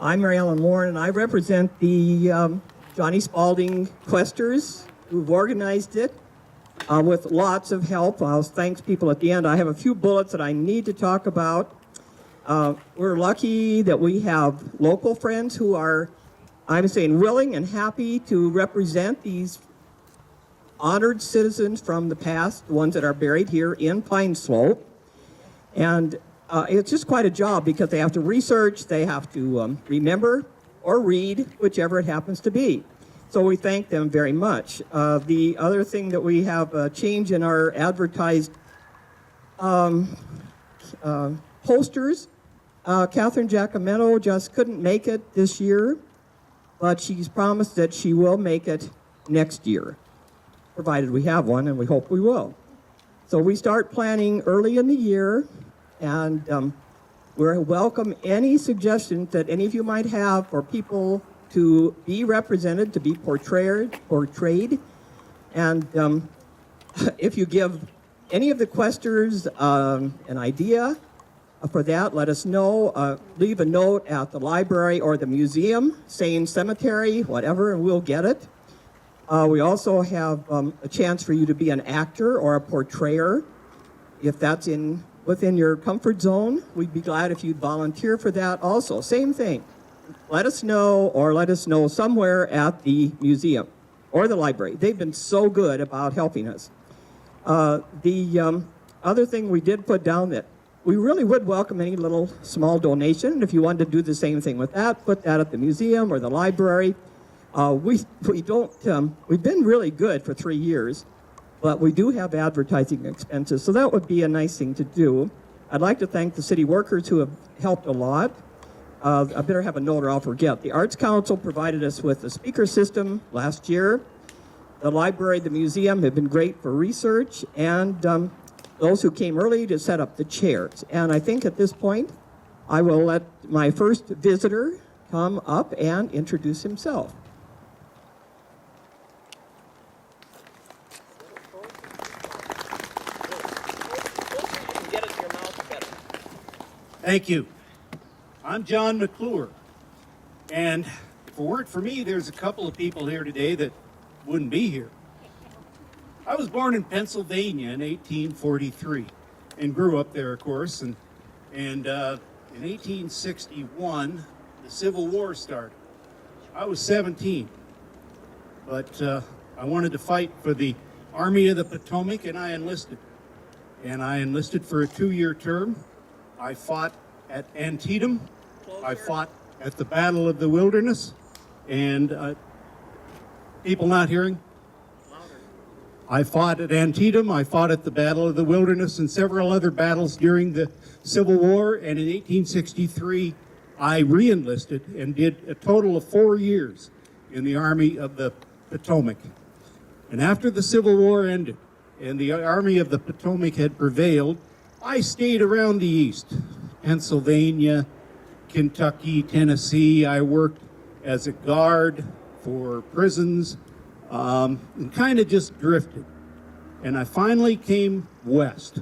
I'm Mary Ellen Warren, and I represent the Johnny Spalding Questers who've organized it with lots of help. I'll thank people at the end. I have a few bullets that I need to talk about. We're lucky that we have local friends who are, I'm saying, willing and happy to represent these honored citizens from the past, the ones that are buried here in Pineslope. And it's just quite a job because they have to research, they have to remember or read, whichever it happens to be. So we thank them very much. The other thing that we have a change in our advertised posters. Catherine Giacometto just couldn't make it this year, but she's promised that she will make it next year, provided we have one, and we hope we will. So we start planning early in the year, and we welcome any suggestions that any of you might have for people to be represented, to be portrayed. And if you give any of the questers an idea for that, let us know. Leave a note at the library or the museum saying cemetery, whatever, and we'll get it. We also have a chance for you to be an actor or a portrayer. If that's within your comfort zone, we'd be glad if you'd volunteer for that also. Same thing. Let us know, or let us know somewhere at the museum or the library. They've been so good about helping us. The other thing we did put down that we really would welcome any little small donation. And if you wanted to do the same thing with that, put that at the museum or the library. We've been really good for 3 years, but we do have advertising expenses, so that would be a nice thing to do. I'd like to thank the city workers who have helped a lot. I better have a note or I'll forget. The Arts Council provided us with a speaker system last year. The library, the museum have been great for research, and those who came early to set up the chairs. And I think at this point, I will let my first visitor come up and introduce himself. Thank you. I'm John McClure, and if it weren't for me, there's a couple of people here today that wouldn't be here. I was born in Pennsylvania in 1843 and grew up there, of course, and in 1861, the Civil War started. I was 17, but I wanted to fight for the Army of the Potomac, and I enlisted. And I enlisted for a 2-year term. I fought at Antietam. I fought at the Battle of the Wilderness. And people not hearing? I fought at Antietam. I fought at the Battle of the Wilderness and several other battles during the Civil War. And in 1863, I re-enlisted and did a total of 4 years in the Army of the Potomac. And after the Civil War ended and the Army of the Potomac had prevailed, I stayed around the East, Pennsylvania, Kentucky, Tennessee. I worked as a guard for prisons and kind of just drifted. And I finally came west.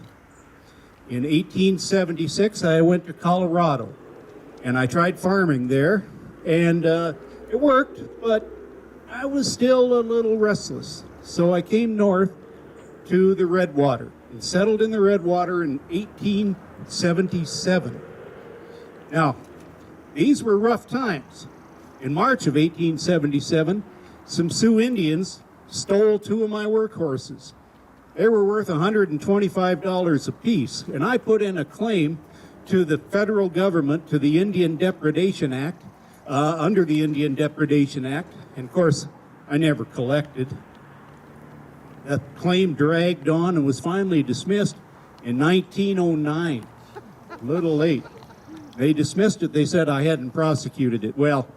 In 1876, I went to Colorado, and I tried farming there, and it worked, but I was still a little restless. So I came north to the Redwater and settled in the Redwater in 1877. Now, these were rough times. In March of 1877, some Sioux Indians stole 2 of my workhorses. They were worth $125 apiece, and I put in a claim to the federal government, to the Indian Depredation Act, under the Indian Depredation Act, and of course, I never collected. That claim dragged on and was finally dismissed in 1909. A little late. They dismissed it. They said I hadn't prosecuted it. Well,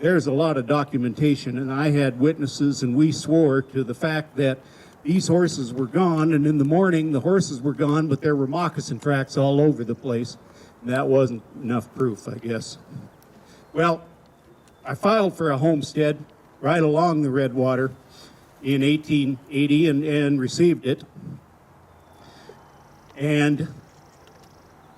there's a lot of documentation, and I had witnesses, and we swore to the fact that these horses were gone, and in the morning the horses were gone, but there were moccasin tracks all over the place. And that wasn't enough proof, I guess. Well, I filed for a homestead right along the Redwater in 1880 and received it. And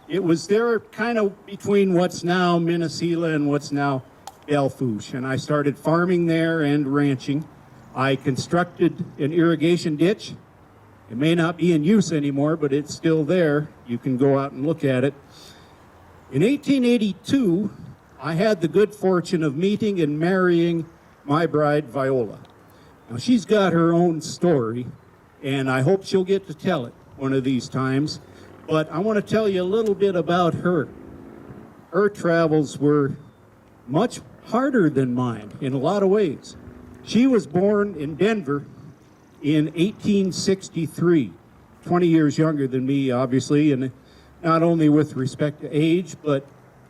It was there kind of between what's now Minnesota and what's now Belle Fourche. And I started farming there and ranching. I constructed an irrigation ditch. It may not be in use anymore, but it's still there. You can go out and look at it. In 1882, I had the good fortune of meeting and marrying my bride, Viola. Now, she's got her own story, and I hope she'll get to tell it one of these times. But I want to tell you a little bit about her. Her travels were much harder than mine in a lot of ways. She was born in Denver in 1863, 20 years younger than me, obviously, and not only with respect to age, but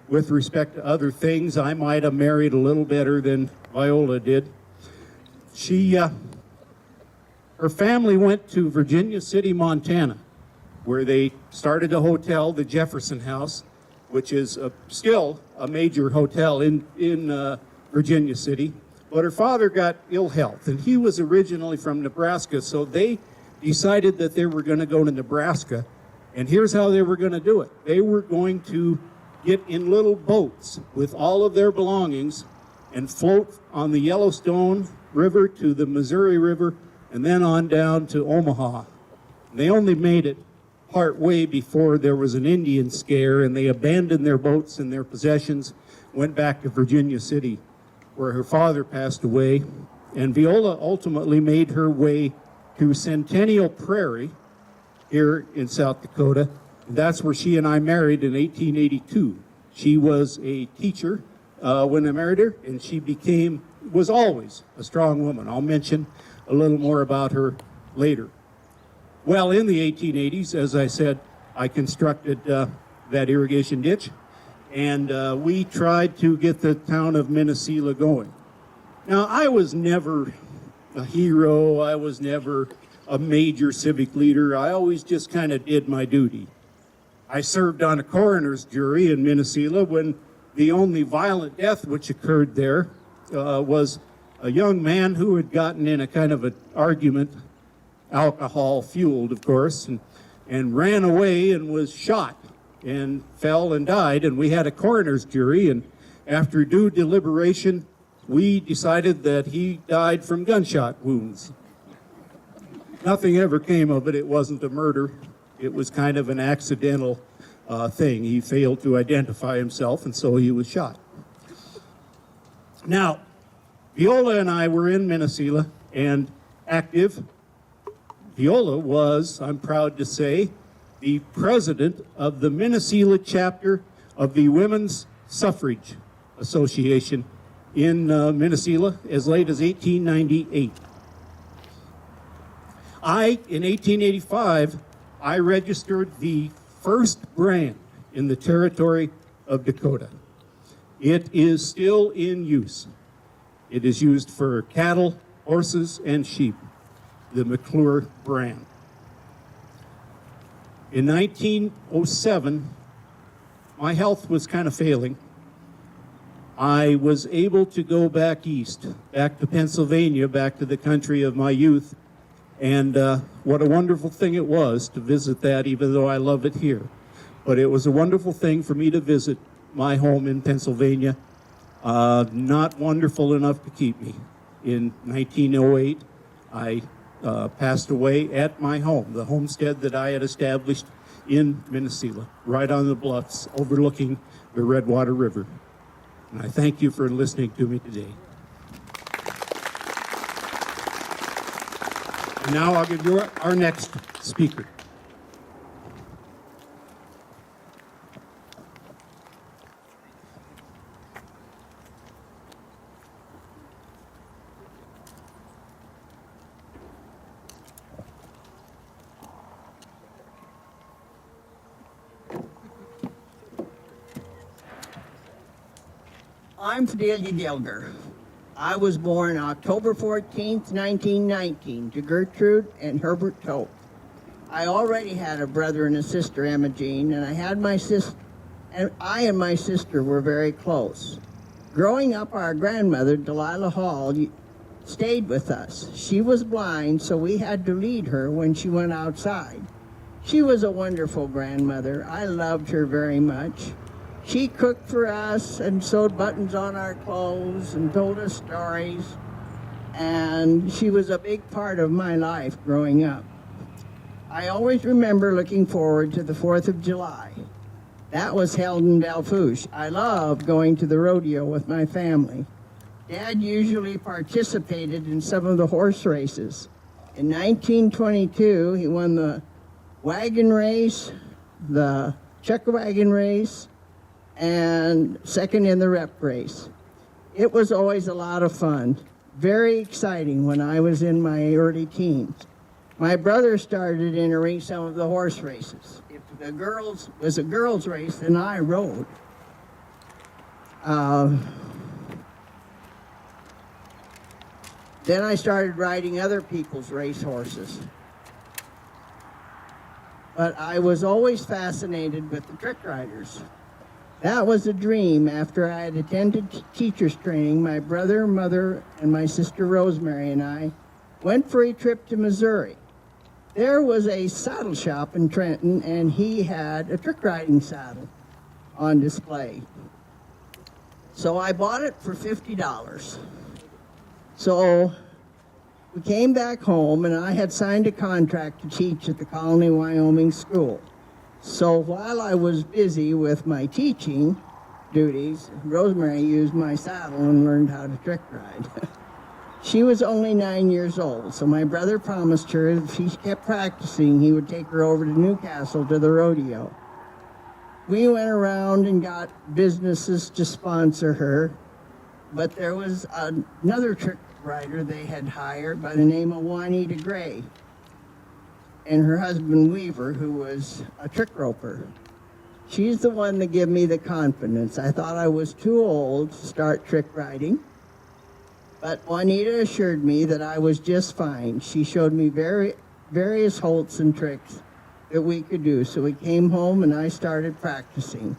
with respect to other things. I might have married a little better than Viola did. Her family went to Virginia City, Montana, where they started a hotel, the Jefferson House, which is still a major hotel in Virginia City. But her father got ill health, and he was originally from Nebraska, so they decided that they were going to go to Nebraska, and here's how they were going to do it. They were going to get in little boats with all of their belongings and float on the Yellowstone River to the Missouri River and then on down to Omaha. They only made it part way before there was an Indian scare, and they abandoned their boats and their possessions, went back to Virginia City, where her father passed away, and Viola ultimately made her way to Centennial Prairie here in South Dakota. And that's where she and I married in 1882. She was a teacher when I married her, and she was always a strong woman. I'll mention a little more about her later. Well, in the 1880s, as I said, I constructed that irrigation ditch, and we tried to get the town of Minnesota going. Now, I was never a hero. I was never a major civic leader. I always just kind of did my duty. I served on a coroner's jury in Minnesota when the only violent death which occurred there was a young man who had gotten in a kind of an argument, alcohol-fueled, of course, and ran away and was shot and fell and died, and we had a coroner's jury, and after due deliberation, we decided that he died from gunshot wounds. Nothing ever came of it. It wasn't a murder. It was kind of an accidental thing. He failed to identify himself, and so he was shot. Now, Viola and I were in Minnesota and active. Viola was, I'm proud to say, the president of the Minnesota chapter of the Women's Suffrage Association in Minnesota as late as 1898. In 1885, I registered the first brand in the territory of Dakota. It is still in use. It is used for cattle, horses, and sheep, the McClure brand. In 1907, my health was kind of failing. I was able to go back east, back to Pennsylvania, back to the country of my youth, and what a wonderful thing it was to visit that, even though I love it here. But it was a wonderful thing for me to visit my home in Pennsylvania. Not wonderful enough to keep me. In 1908, I passed away at my home, the homestead that I had established in Minnesota, right on the bluffs overlooking the Redwater River. And I thank you for listening to me today. And now I'll give you our next speaker. I'm Fidelia Delger. I was born October 14th, 1919, to Gertrude and Herbert Tope. I already had a brother and a sister, Emma Jean, and I and my sister were very close. Growing up, our grandmother, Delilah Hall, stayed with us. She was blind, so we had to lead her when she went outside. She was a wonderful grandmother. I loved her very much. She cooked for us and sewed buttons on our clothes and told us stories. And she was a big part of my life growing up. I always remember looking forward to the 4th of July. That was held in Belle Fourche. I loved going to the rodeo with my family. Dad usually participated in some of the horse races. In 1922, he won the wagon race, the chuck wagon race, and second in the rep race. It was always a lot of fun, very exciting when I was in my early teens. My brother started entering some of the horse races. If the girls was a girls' race, then I rode. Then I started riding other people's race horses. But I was always fascinated with the trick riders. That was a dream. After I had attended teacher's training, my brother, mother, and my sister Rosemary and I went for a trip to Missouri. There was a saddle shop in Trenton, and he had a trick riding saddle on display. So I bought it for $50. So we came back home, and I had signed a contract to teach at the Colony, Wyoming school. So while I was busy with my teaching duties, Rosemary used my saddle and learned how to trick ride. She was only 9 years old, so my brother promised her if she kept practicing, he would take her over to Newcastle to the rodeo. We went around and got businesses to sponsor her, but there was another trick rider they had hired by the name of Juanita Gray, and her husband Weaver, who was a trick roper. She's the one that gave me the confidence. I thought I was too old to start trick riding, but Juanita assured me that I was just fine. She showed me various holts and tricks that we could do, so we came home and I started practicing.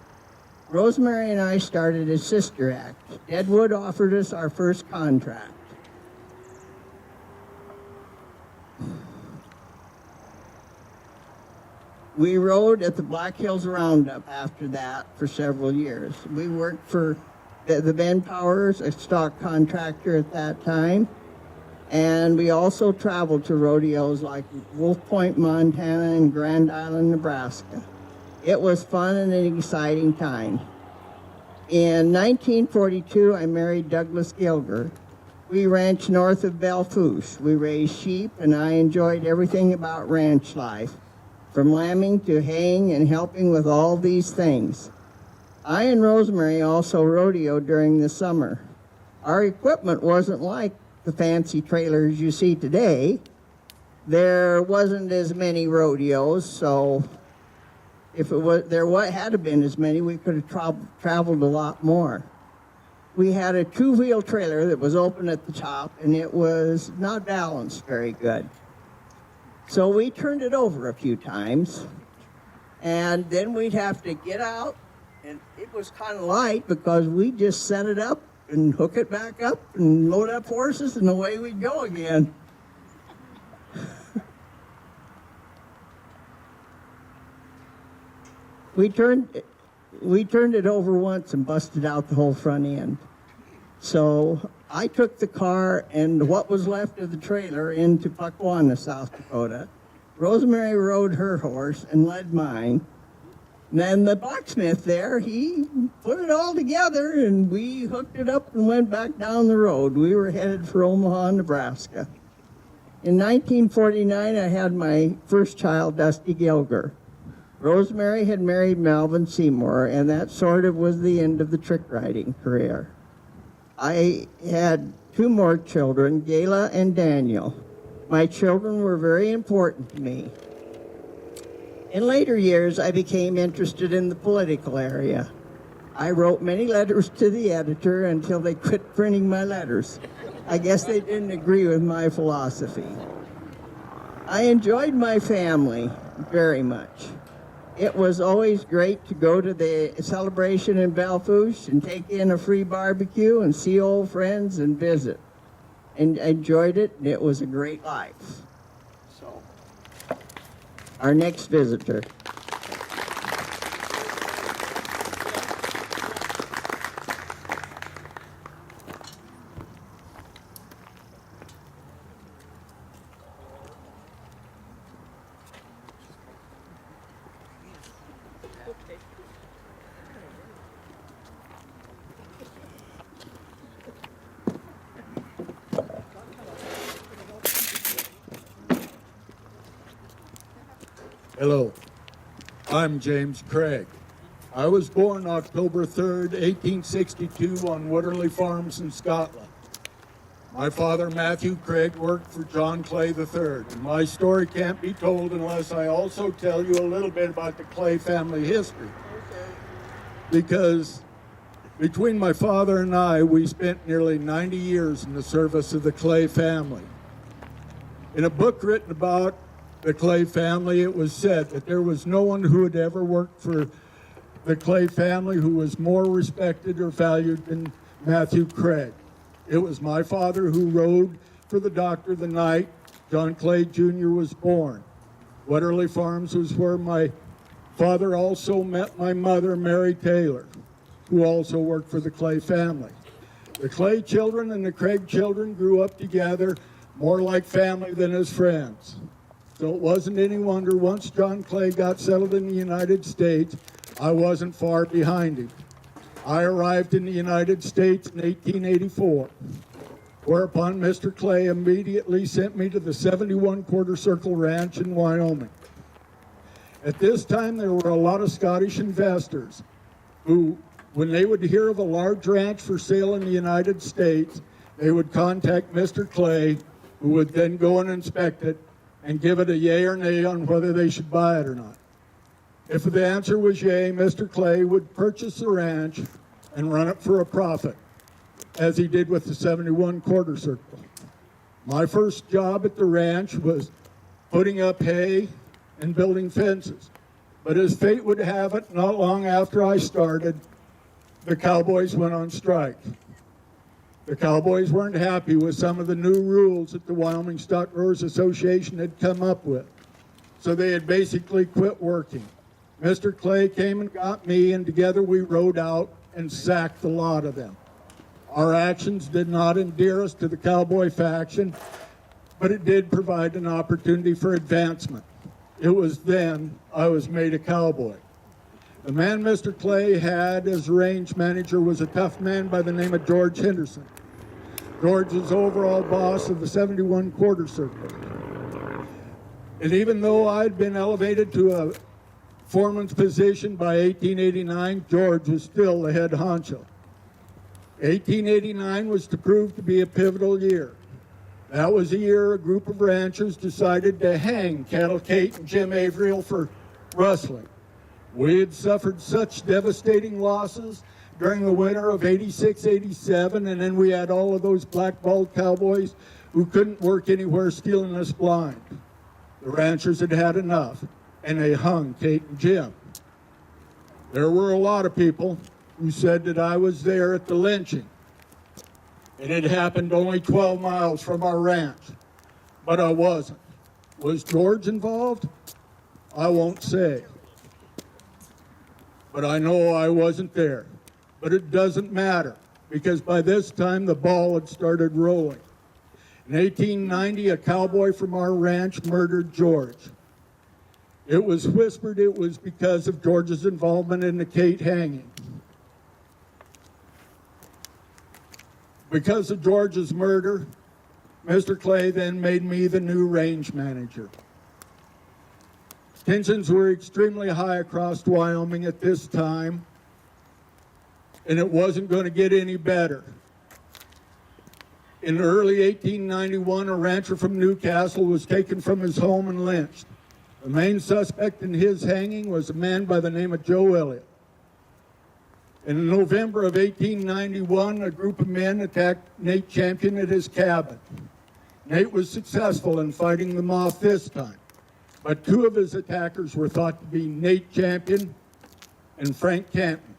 Rosemary and I started a sister act. Deadwood offered us our first contract. We rode at the Black Hills Roundup after that for several years. We worked for the Ben Powers, a stock contractor at that time, and we also traveled to rodeos like Wolf Point, Montana, and Grand Island, Nebraska. It was fun and an exciting time. In 1942, I married Douglas Gilger. We ranched north of Belle Fourche. We raised sheep, and I enjoyed everything about ranch life, from lambing to haying and helping with all these things. I and Rosemary also rodeoed during the summer. Our equipment wasn't like the fancy trailers you see today. There wasn't as many rodeos, so if it was, had to been as many, we could have traveled a lot more. We had a two-wheel trailer that was open at the top, and it was not balanced very good. So we turned it over a few times, and then we'd have to get out, and it was kind of light because we just set it up and hook it back up and load up horses, and away we'd go again. We turned it over once and busted out the whole front end. So I took the car and what was left of the trailer into Puckwauna, South Dakota. Rosemary rode her horse and led mine. And then the blacksmith there, he put it all together and we hooked it up and went back down the road. We were headed for Omaha, Nebraska. In 1949, I had my first child, Dusty Gilger. Rosemary had married Melvin Seymour, and that sort of was the end of the trick riding career. I had two more children, Gayla and Daniel. My children were very important to me. In later years, I became interested in the political area. I wrote many letters to the editor until they quit printing my letters. I guess they didn't agree with my philosophy. I enjoyed my family very much. It was always great to go to the celebration in Belle Fourche and take in a free barbecue and see old friends and visit. And I enjoyed it, and it was a great life. So, our next visitor. Hello, I'm James Craig. I was born October 3rd, 1862 on Witterley Farms in Scotland. My father, Matthew Craig, worked for John Clay III. And my story can't be told unless I also tell you a little bit about the Clay family history. Because between my father and I, we spent nearly 90 years in the service of the Clay family. In a book written about the Clay family, it was said that there was no one who had ever worked for the Clay family who was more respected or valued than Matthew Craig. It was my father who rode for the doctor the night John Clay Jr. was born. Wetterly Farms was where my father also met my mother, Mary Taylor, who also worked for the Clay family. The Clay children and the Craig children grew up together, more like family than as friends. So it wasn't any wonder once John Clay got settled in the United States, I wasn't far behind him. I arrived in the United States in 1884, whereupon Mr. Clay immediately sent me to the 71 Quarter Circle Ranch in Wyoming. At this time, there were a lot of Scottish investors who, when they would hear of a large ranch for sale in the United States, they would contact Mr. Clay, who would then go and inspect it and give it a yay or nay on whether they should buy it or not. If the answer was yay, Mr. Clay would purchase the ranch and run it for a profit, as he did with the 71 Quarter Circle. My first job at the ranch was putting up hay and building fences. But as fate would have it, not long after I started, the cowboys went on strike. The cowboys weren't happy with some of the new rules that the Wyoming Stock Growers Association had come up with. So they had basically quit working. Mr. Clay came and got me, and together we rode out and sacked a lot of them. Our actions did not endear us to the cowboy faction, but it did provide an opportunity for advancement. It was then I was made a cowboy. The man Mr. Clay had as range manager was a tough man by the name of George Henderson. George was overall boss of the 71 Quarter Circle. And even though I'd been elevated to a foreman's position by 1889, George was still the head honcho. 1889 was to prove to be a pivotal year. That was the year a group of ranchers decided to hang Cattle Kate and Jim Averill for rustling. We had suffered such devastating losses during the winter of 86-87, and then we had all of those blackballed cowboys who couldn't work anywhere, stealing us blind. The ranchers had had enough, and they hung Kate and Jim. There were a lot of people who said that I was there at the lynching. It had happened only 12 miles from our ranch, but I wasn't. Was George involved? I won't say. But I know I wasn't there. But it doesn't matter, because by this time the ball had started rolling. In 1890, a cowboy from our ranch murdered George. It was whispered it was because of George's involvement in the Kate hanging. Because of George's murder, Mr. Clay then made me the new range manager. Tensions were extremely high across Wyoming at this time, and it wasn't going to get any better. In early 1891, a rancher from Newcastle was taken from his home and lynched. The main suspect in his hanging was a man by the name of Joe Elliott. In November of 1891, a group of men attacked Nate Champion at his cabin. Nate was successful in fighting them off this time, but two of his attackers were thought to be Nate Champion and Frank Canton.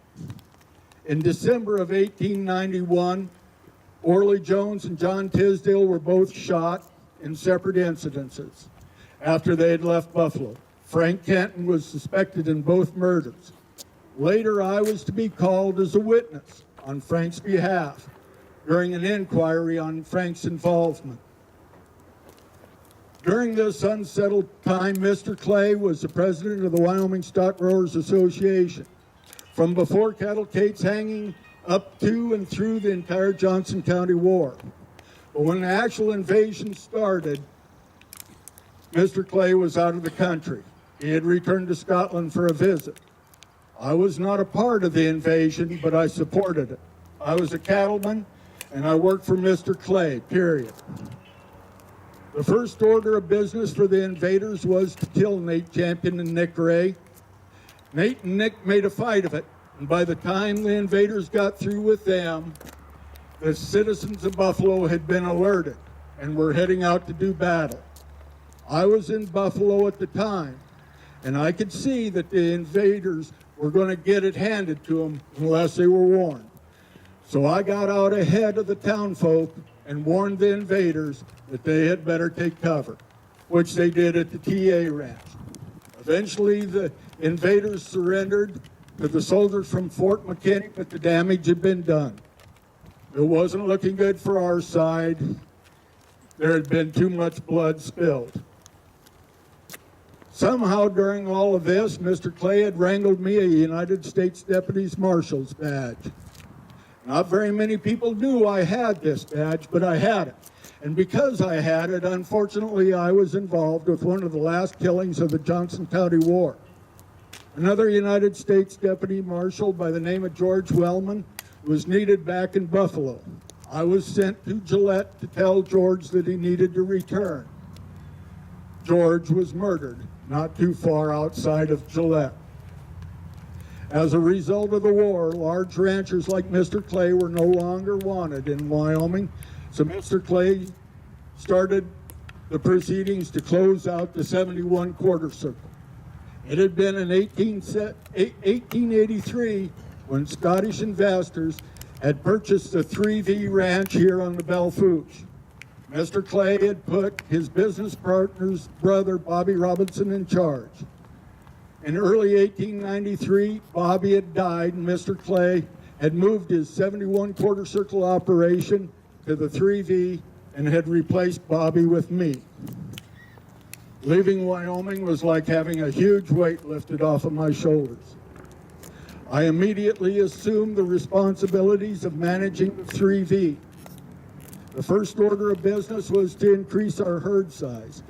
In December of 1891, Orley Jones and John Tisdale were both shot in separate incidences after they had left Buffalo. Frank Kenton was suspected in both murders. Later, I was to be called as a witness on Frank's behalf during an inquiry on Frank's involvement. During this unsettled time, Mr. Clay was the president of the Wyoming Stock Growers Association from before cattle gates hanging up to and through the entire Johnson County War. But when the actual invasion started, Mr. Clay was out of the country. He had returned to Scotland for a visit. I was not a part of the invasion, but I supported it. I was a cattleman, and I worked for Mr. Clay, period. The first order of business for the invaders was to kill Nate Champion and Nick Ray. Nate and Nick made a fight of it, and by the time the invaders got through with them, the citizens of Buffalo had been alerted and were heading out to do battle. I was in Buffalo at the time, and I could see that the invaders were going to get it handed to them unless they were warned. So I got out ahead of the townfolk and warned the invaders that they had better take cover, which they did at the TA ranch. Eventually, the invaders surrendered to the soldiers from Fort McKinney, but the damage had been done. It wasn't looking good for our side. There had been too much blood spilled. Somehow during all of this, Mr. Clay had wrangled me a United States Deputy Marshal's badge. Not very many people knew I had this badge, but I had it. And because I had it, unfortunately, I was involved with one of the last killings of the Johnson County War. Another United States Deputy Marshal by the name of George Wellman was needed back in Buffalo. I was sent to Gillette to tell George that he needed to return. George was murdered not too far outside of Gillette. As a result of the war, large ranchers like Mr. Clay were no longer wanted in Wyoming, so Mr. Clay started the proceedings to close out the 71 quarter circle. It had been in 1883 when Scottish investors had purchased the 3V ranch here on the Belle Fourche. Mr. Clay had put his business partner's brother, Bobby Robinson, in charge. In early 1893, Bobby had died, and Mr. Clay had moved his 71 quarter circle operation to the 3V and had replaced Bobby with me. Leaving Wyoming was like having a huge weight lifted off of my shoulders. I immediately assumed the responsibilities of managing the 3V. The first order of business was to increase our herd size.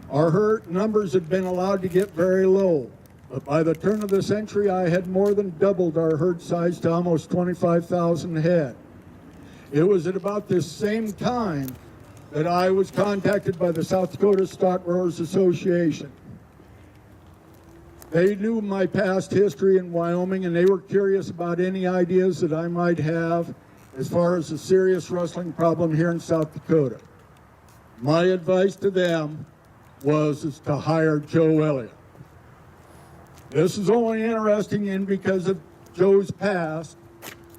Our herd numbers had been allowed to get very low, but by the turn of the century, I had more than doubled our herd size to almost 25,000 head. It was at about this same time that I was contacted by the South Dakota Stock Growers Association. They knew my past history in Wyoming, and they were curious about any ideas that I might have as far as a serious rustling problem here in South Dakota. My advice to them was to hire Joe Elliott. This is only interesting because of Joe's past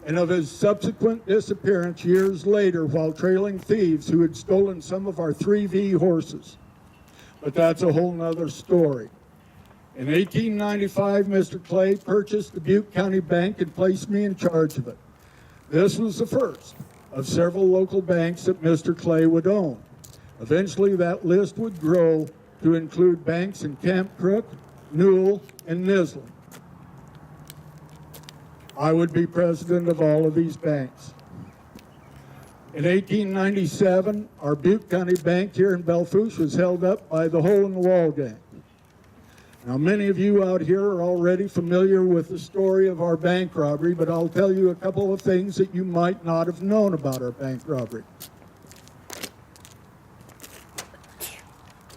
and of his subsequent disappearance years later while trailing thieves who had stolen some of our 3V horses. But that's a whole nother story. In 1895, Mr. Clay purchased the Butte County Bank and placed me in charge of it. This was the first of several local banks that Mr. Clay would own. Eventually, that list would grow to include banks in Camp Crook, Newell, and Nisley. I would be president of all of these banks. In 1897, our Butte County Bank here in Belle Fourche was held up by the Hole in the Wall gang. Now, many of you out here are already familiar with the story of our bank robbery, but I'll tell you a couple of things that you might not have known about our bank robbery.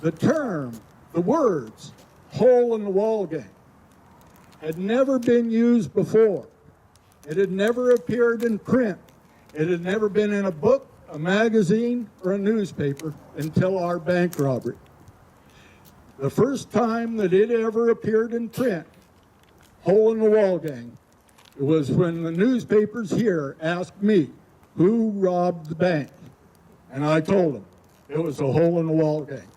The term, the words, hole in the wall gang, had never been used before. It had never appeared in print. It had never been in a book, a magazine, or a newspaper until our bank robbery. The first time that it ever appeared in print, hole in the wall gang, it was when the newspapers here asked me who robbed the bank. And I told them it was a hole in the wall gang.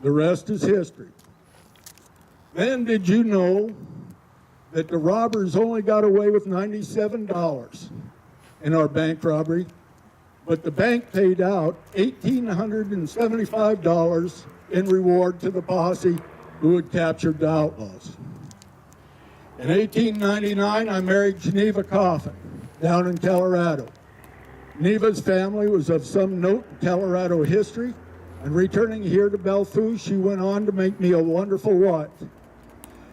The rest is history. Then did you know that the robbers only got away with $97 in our bank robbery, but the bank paid out $1,875 in reward to the posse who had captured the outlaws. In 1899, I married Geneva Coffin down in Colorado. Neva's family was of some note in Colorado history, and returning here to Belle Fourche, she went on to make me a wonderful wife.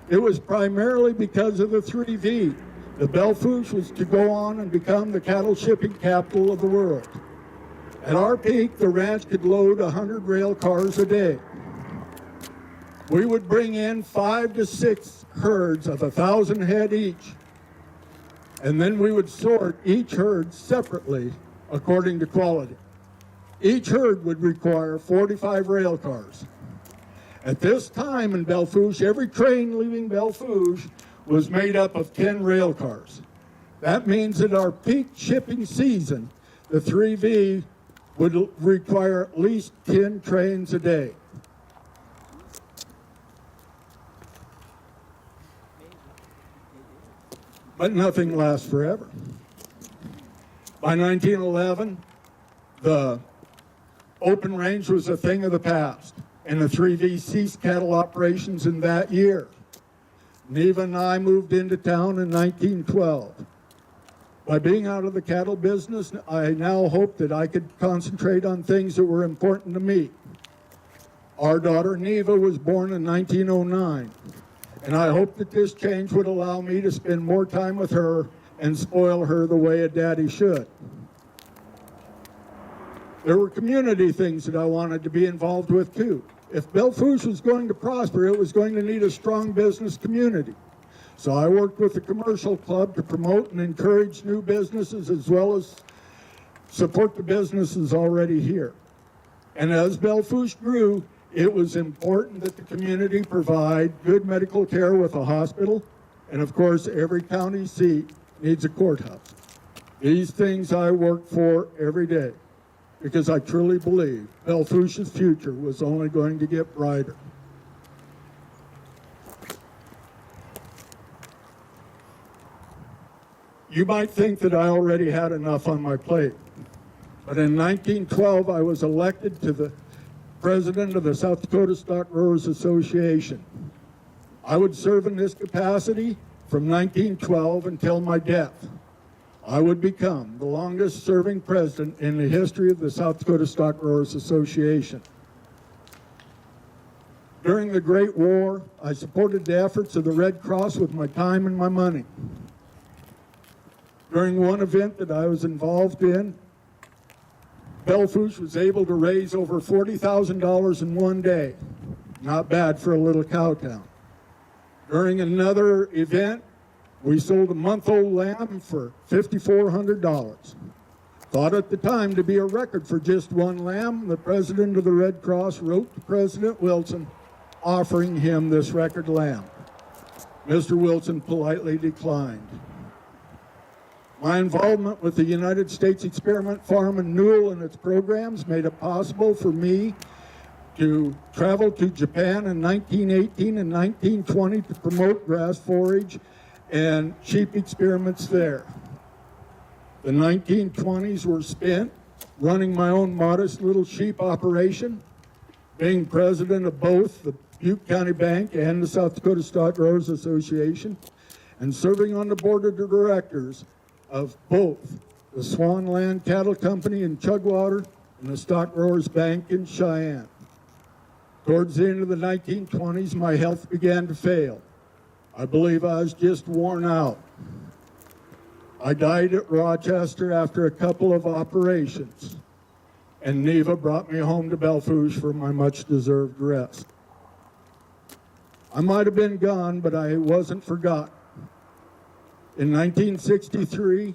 It was primarily because of the 3V. The Belle Fourche was to go on and become the cattle shipping capital of the world. At our peak, the ranch could load 100 rail cars a day. We would bring in 5 to 6 herds of 1,000 head each, and then we would sort each herd separately according to quality. Each herd would require 45 rail cars. At this time in Belle Fourche, every train leaving Belle Fourche was made up of 10 rail cars. That means that our peak shipping season, the 3V, would require at least 10 trains a day. But nothing lasts forever. By 1911, the open range was a thing of the past, and the 3V ceased cattle operations in that year. Neva and I moved into town in 1912. By being out of the cattle business, I now hope that I could concentrate on things that were important to me. Our daughter Neva was born in 1909, and I hope that this change would allow me to spend more time with her and spoil her the way a daddy should. There were community things that I wanted to be involved with too. If Belle Fourche was going to prosper, it was going to need a strong business community. So I worked with the commercial club to promote and encourage new businesses as well as support the businesses already here. And as Belle Fourche grew, it was important that the community provide good medical care with a hospital, and of course every county seat needs a courthouse. These things I work for every day, because I truly believe Belle Fourche's future was only going to get brighter. You might think that I already had enough on my plate, but in 1912 I was elected to the president of the South Dakota Stock Growers Association. I would serve in this capacity from 1912 until my death. I would become the longest serving president in the history of the South Dakota Stock Growers Association. During the Great War, I supported the efforts of the Red Cross with my time and my money. During one event that I was involved in, Belle Fourche was able to raise over $40,000 in one day. Not bad for a little cow town. During another event, we sold a month-old lamb for $5,400. Thought at the time to be a record for just one lamb, the president of the Red Cross wrote to President Wilson offering him this record lamb. Mr. Wilson politely declined. My involvement with the United States Experiment Farm in Newell and its programs made it possible for me to travel to Japan in 1918 and 1920 to promote grass forage and sheep experiments there. The 1920s were spent running my own modest little sheep operation, being president of both the Butte County Bank and the South Dakota Stock Growers Association, and serving on the board of directors of both the Swan Land Cattle Company in Chugwater and the Stock Growers Bank in Cheyenne. Towards the end of the 1920s, my health began to fail. I believe I was just worn out. I died at Rochester after a couple of operations, and Neva brought me home to Belle Fourche for my much-deserved rest. I might have been gone, but I wasn't forgotten. In 1963,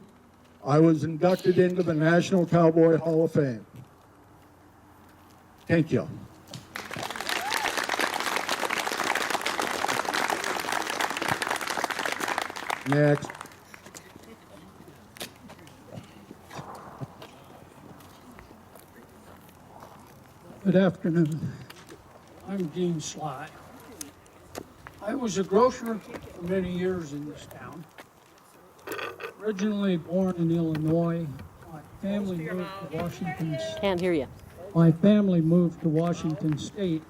I was inducted into the National Cowboy Hall of Fame. Thank you. Next. Good afternoon. I'm Gene Sly. I was a grocer for many years in this town. Originally born in Illinois, my family moved to Washington. Can't hear you. My family moved to Washington State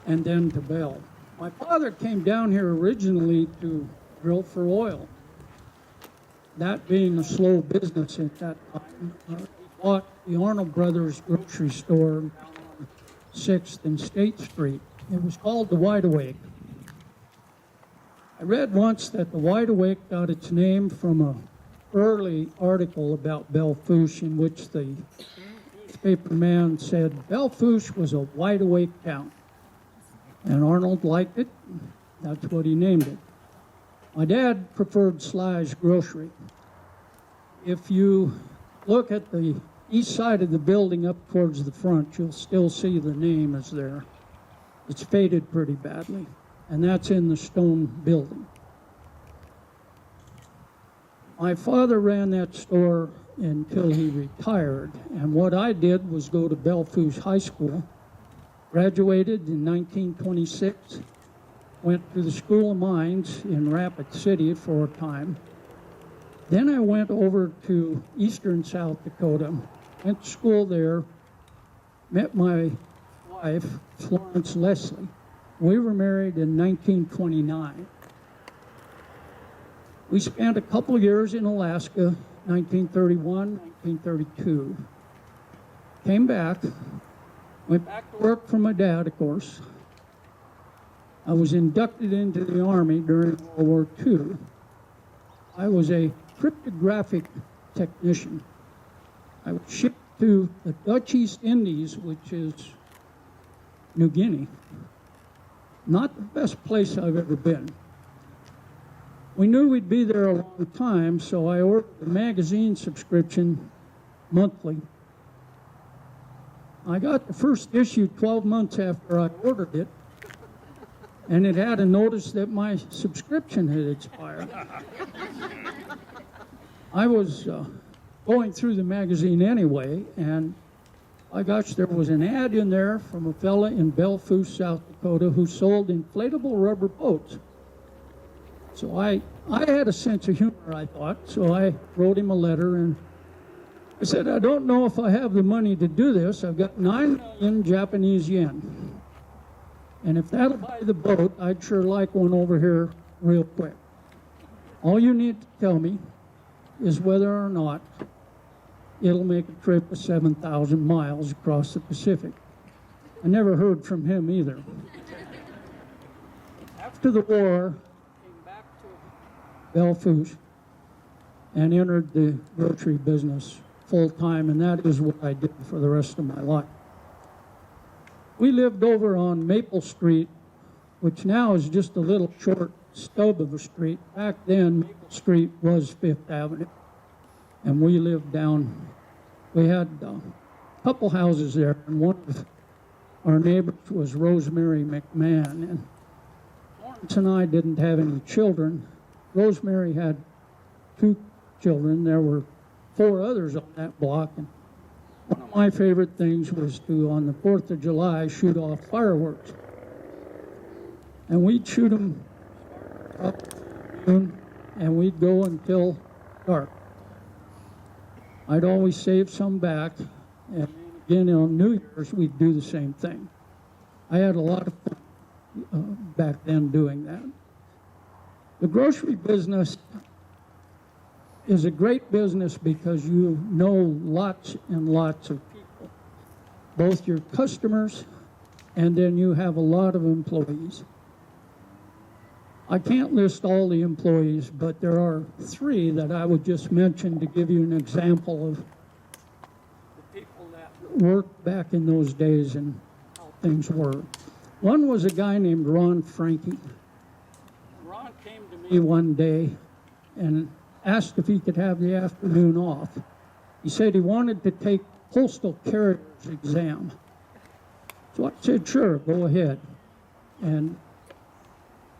and then to Belle. My father came down here originally to drill for oil. That being a slow business at that time, he bought the Arnold Brothers grocery store down on 6th and State Street. It was called the Wide Awake. I read once that the Wide Awake got its name from an early article about Belle Fourche in which the newspaper man said Belle Fourche was a wide awake town. And Arnold liked it. That's what he named it. My dad preferred Sly's Grocery. If you look at the east side of the building up towards the front, you'll still see the name is there. It's faded pretty badly, and that's in the stone building. My father ran that store until he retired, and what I did was go to Belle Fourche High School, graduated in 1926, went to the School of Mines in Rapid City for a time. Then I went over to eastern South Dakota, went to school there, met my wife, Florence Leslie. We were married in 1929. We spent a couple of years in Alaska, 1931, 1932. Came back, went back to work for my dad, of course. I was inducted into the Army during World War II. I was a cryptographic technician. I was shipped to the Dutch East Indies, which is New Guinea. Not the best place I've ever been. We knew we'd be there a long time, so I ordered a magazine subscription monthly. I got the first issue 12 months after I ordered it, and it had a notice that my subscription had expired. I was going through the magazine anyway, and my gosh, there was an ad in there from a fella in Belle Fourche, South Dakota, who sold inflatable rubber boats. So I had a sense of humor, I thought, so I wrote him a letter, and I said, I don't know if I have the money to do this. I've got 9 million Japanese yen. And if that'll buy the boat, I'd sure like one over here real quick. All you need to tell me is whether or not it'll make a trip of 7,000 miles across the Pacific. I never heard from him either. After the war, I came back to Belle Fourche and entered the grocery business full time, and that is what I did for the rest of my life. We lived over on Maple Street, which now is just a little short stub of a street. Back then, Maple Street was Fifth Avenue, and we lived down. We had a couple houses there, and one of our neighbors was Rosemary McMahon, and Florence and I didn't have any children. Rosemary had 2 children. There were 4 others on that block, and one of my favorite things was to, on the 4th of July, shoot off fireworks. And we'd shoot them up noon, and we'd go until dark. I'd always save some back, and again on New Year's, we'd do the same thing. I had a lot of fun back then doing that. The grocery business is a great business because you know lots and lots of people, both your customers and then you have a lot of employees. I can't list all the employees, but there are 3 that I would just mention to give you an example of the people that worked back in those days and how things were. One was a guy named Ron Frankie. Ron came to me one day and asked if he could have the afternoon off. He said he wanted to take postal carrier's exam. So I said, sure, go ahead. And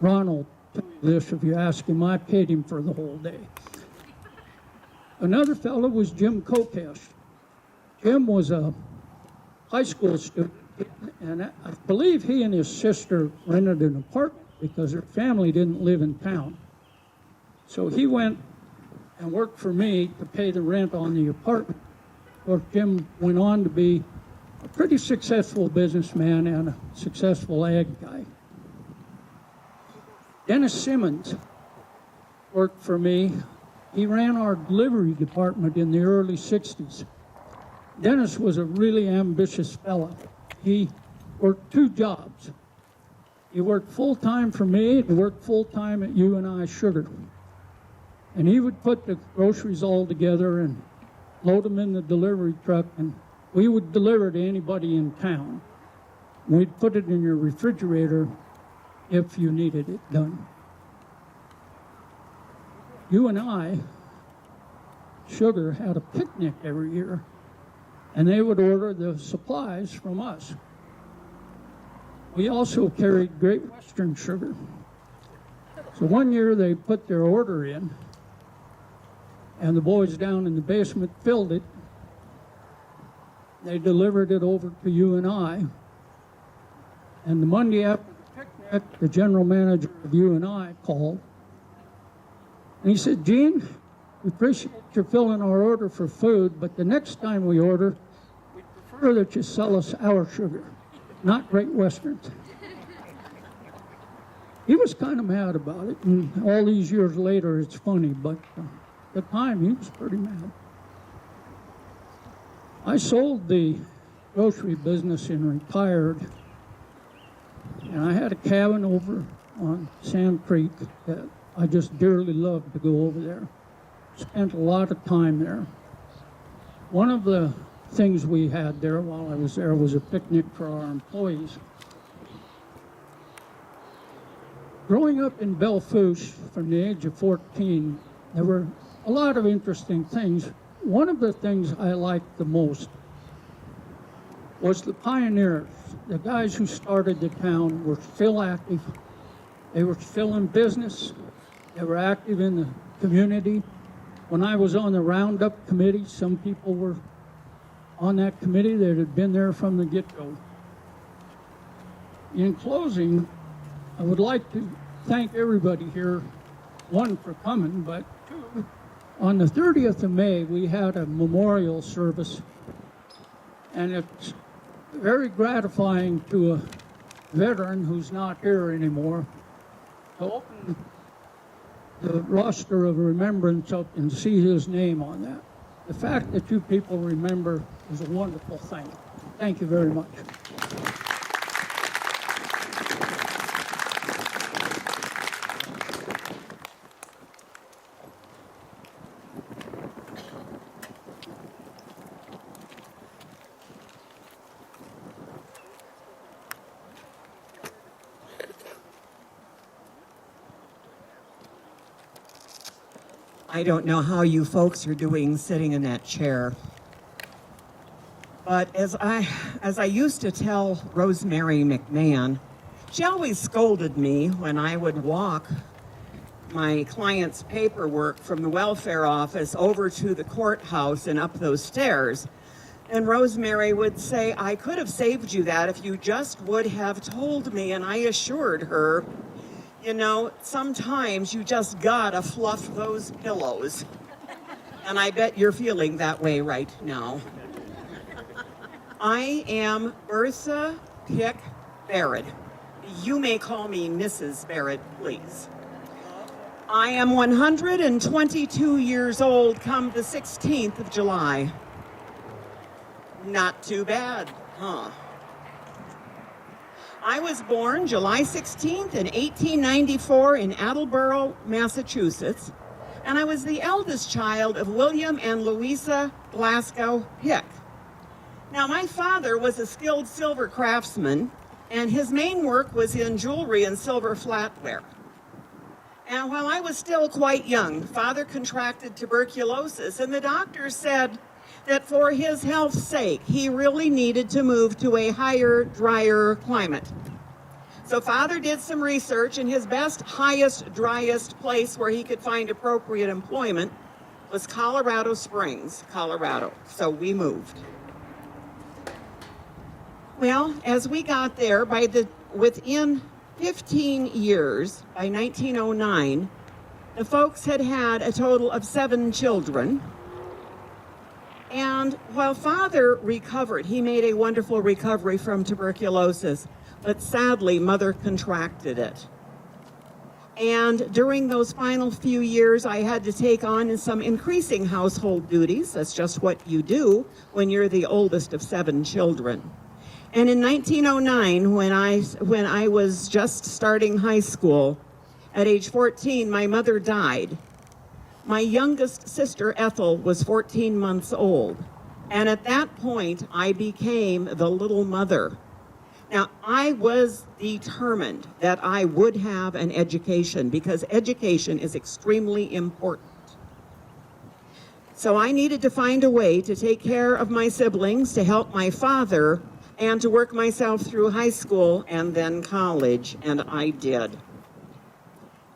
Ron will tell you this if you ask him. I paid him for the whole day. Another fellow was Jim Kokesh. Jim was a high school student, and I believe he and his sister rented an apartment because her family didn't live in town. So he went and worked for me to pay the rent on the apartment. Of course, Jim went on to be a pretty successful businessman and a successful ag guy. Dennis Simmons worked for me. He ran our delivery department in the early 60s. Dennis was a really ambitious fella. He worked 2 jobs. He worked full-time for me, and he worked full-time at U&I Sugar. And he would put the groceries all together and load them in the delivery truck, and we would deliver to anybody in town. We'd put it in your refrigerator if you needed it done. U&I Sugar had a picnic every year, and they would order the supplies from us. We also carried Great Western Sugar. So one year they put their order in, and the boys down in the basement filled it. They delivered it over to U&I. And the Monday after the picnic, the general manager of U&I called. And he said, "Gene, we appreciate you filling our order for food, but the next time we order, we prefer that you sell us our sugar, not Great Westerns." He was kind of mad about it, and all these years later, it's funny, but at the time, he was pretty mad. I sold the grocery business and retired, and I had a cabin over on Sand Creek that I just dearly loved to go over there. Spent a lot of time there. One of the things we had there while I was there was a picnic for our employees. Growing up in Belle Fourche from the age of 14, there were a lot of interesting things. One of the things I liked the most was the pioneers. The guys who started the town were still active. They were still in business. They were active in the community. When I was on the Roundup committee, some people were on that committee that had been there from the get-go. In closing, I would like to thank everybody here, one, for coming, but two, on the 30th of May, we had a memorial service, and it's very gratifying to a veteran who's not here anymore to open the roster of remembrance up and see his name on that. The fact that you people remember is a wonderful thing. Thank you very much. I don't know how you folks are doing sitting in that chair. But as I used to tell Rosemary McMahon, she always scolded me when I would walk my client's paperwork from the welfare office over to the courthouse and up those stairs. And Rosemary would say, "I could have saved you that if you just would have told me." And I assured her, you know, sometimes you just gotta fluff those pillows. And I bet you're feeling that way right now. I am Bertha Pick Barrett. You may call me Mrs. Barrett, please. I am 122 years old come the 16th of July. Not too bad, huh? I was born July 16th in 1894 in Attleboro, Massachusetts, and I was the eldest child of William and Louisa Glasgow Pick. Now, my father was a skilled silver craftsman, and his main work was in jewelry and silver flatware. And while I was still quite young, Father contracted tuberculosis, and the doctor said that for his health's sake, he really needed to move to a higher, drier climate. So Father did some research, and his best, highest, driest place where he could find appropriate employment was Colorado Springs, Colorado. So we moved. Well, as we got there, within 15 years, by 1909, the folks had had a total of 7 children. And while Father recovered, he made a wonderful recovery from tuberculosis, but sadly, Mother contracted it. And during those final few years, I had to take on some increasing household duties. That's just what you do when you're the oldest of 7 children. And in 1909, when I was just starting high school, at age 14, my mother died. My youngest sister, Ethel, was 14 months old. And at that point, I became the little mother. Now, I was determined that I would have an education because education is extremely important. So I needed to find a way to take care of my siblings, to help my father, and to work myself through high school and then college, and I did.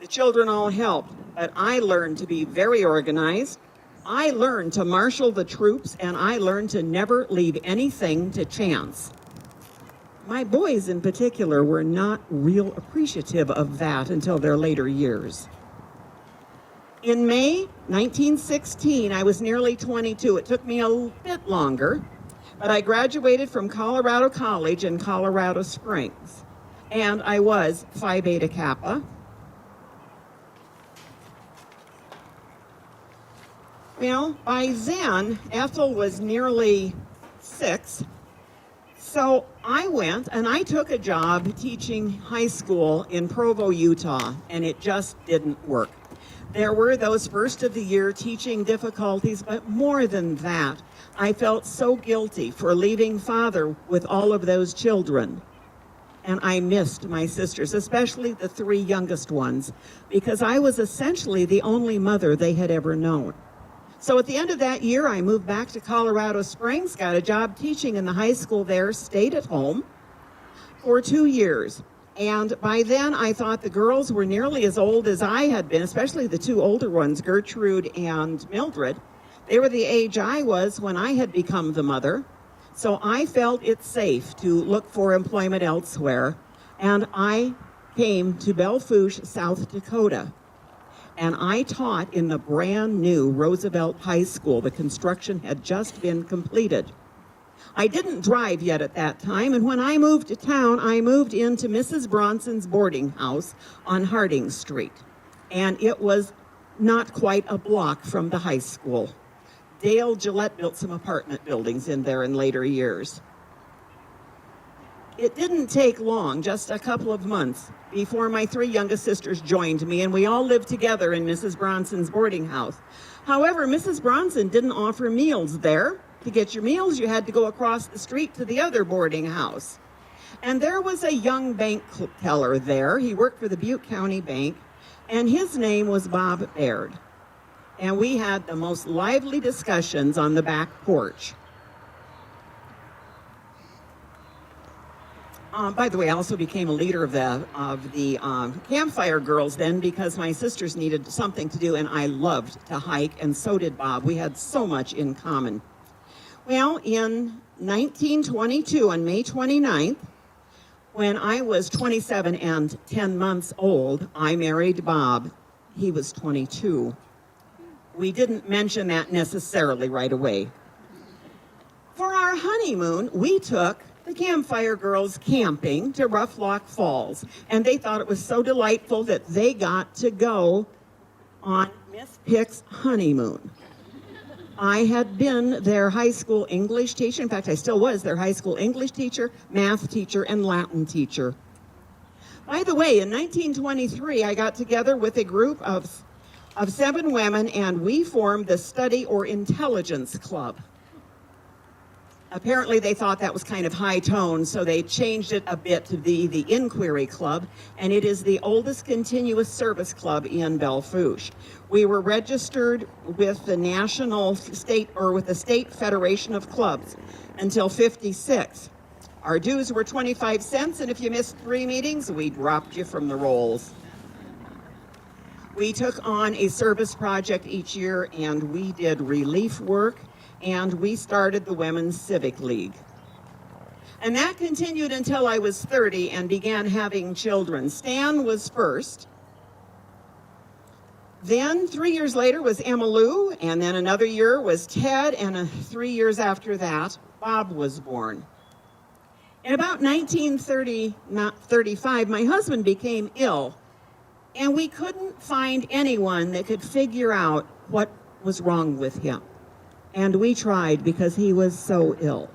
The children all helped, but I learned to be very organized. I learned to marshal the troops, and I learned to never leave anything to chance. My boys in particular were not real appreciative of that until their later years. In May 1916, I was nearly 22. It took me a bit longer, but I graduated from Colorado College in Colorado Springs, and I was Phi Beta Kappa. Well, by then, Ethel was nearly 6. So I went and I took a job teaching high school in Provo, Utah, and it just didn't work. There were those first of the year teaching difficulties, but more than that, I felt so guilty for leaving Father with all of those children. And I missed my sisters, especially the 3 youngest ones, because I was essentially the only mother they had ever known. So at the end of that year, I moved back to Colorado Springs, got a job teaching in the high school there, stayed at home for 2 years. And by then, I thought the girls were nearly as old as I had been, especially the 2 older ones, Gertrude and Mildred. They were the age I was when I had become the mother. So I felt it safe to look for employment elsewhere. And I came to Belle Fourche, South Dakota. And I taught in the brand new Roosevelt High School. The construction had just been completed. I didn't drive yet at that time, and when I moved to town, I moved into Mrs. Bronson's boarding house on Harding Street. And it was not quite a block from the high school. Dale Gillette built some apartment buildings in there in later years. It didn't take long, just a couple of months, before my 3 youngest sisters joined me, and we all lived together in Mrs. Bronson's boarding house. However, Mrs. Bronson didn't offer meals there. To get your meals, you had to go across the street to the other boarding house. And there was a young bank teller there. He worked for the Butte County Bank, and his name was Bob Baird. And we had the most lively discussions on the back porch. By the way, I also became a leader of the campfire girls then because my sisters needed something to do, and I loved to hike, and so did Bob. We had so much in common. Well, in 1922, on May 29th, when I was 27 and 10 months old, I married Bob. He was 22. We didn't mention that necessarily right away. For our honeymoon, we took the Campfire Girls camping to Rough Lock Falls, and they thought it was so delightful that they got to go on Miss Pick's honeymoon. I had been their high school English teacher. In fact, I still was their high school English teacher, math teacher, and Latin teacher. By the way, in 1923, I got together with a group of 7 women, and we formed the Study or Intelligence Club. Apparently, they thought that was kind of high tone, so they changed it a bit to the Inquiry Club, and it is the oldest continuous service club in Belle Fourche. We were registered with the with the State Federation of Clubs until '56. Our dues were 25 cents, and if you missed 3 meetings, we dropped you from the rolls. We took on a service project each year, and we did relief work, and we started the Women's Civic League. And that continued until I was 30 and began having children. Stan was first. Then 3 years later was Emma Lou, and then another year was Ted, and 3 years after that, Bob was born. In about 1935, my husband became ill, and we couldn't find anyone that could figure out what was wrong with him. And we tried because he was so ill.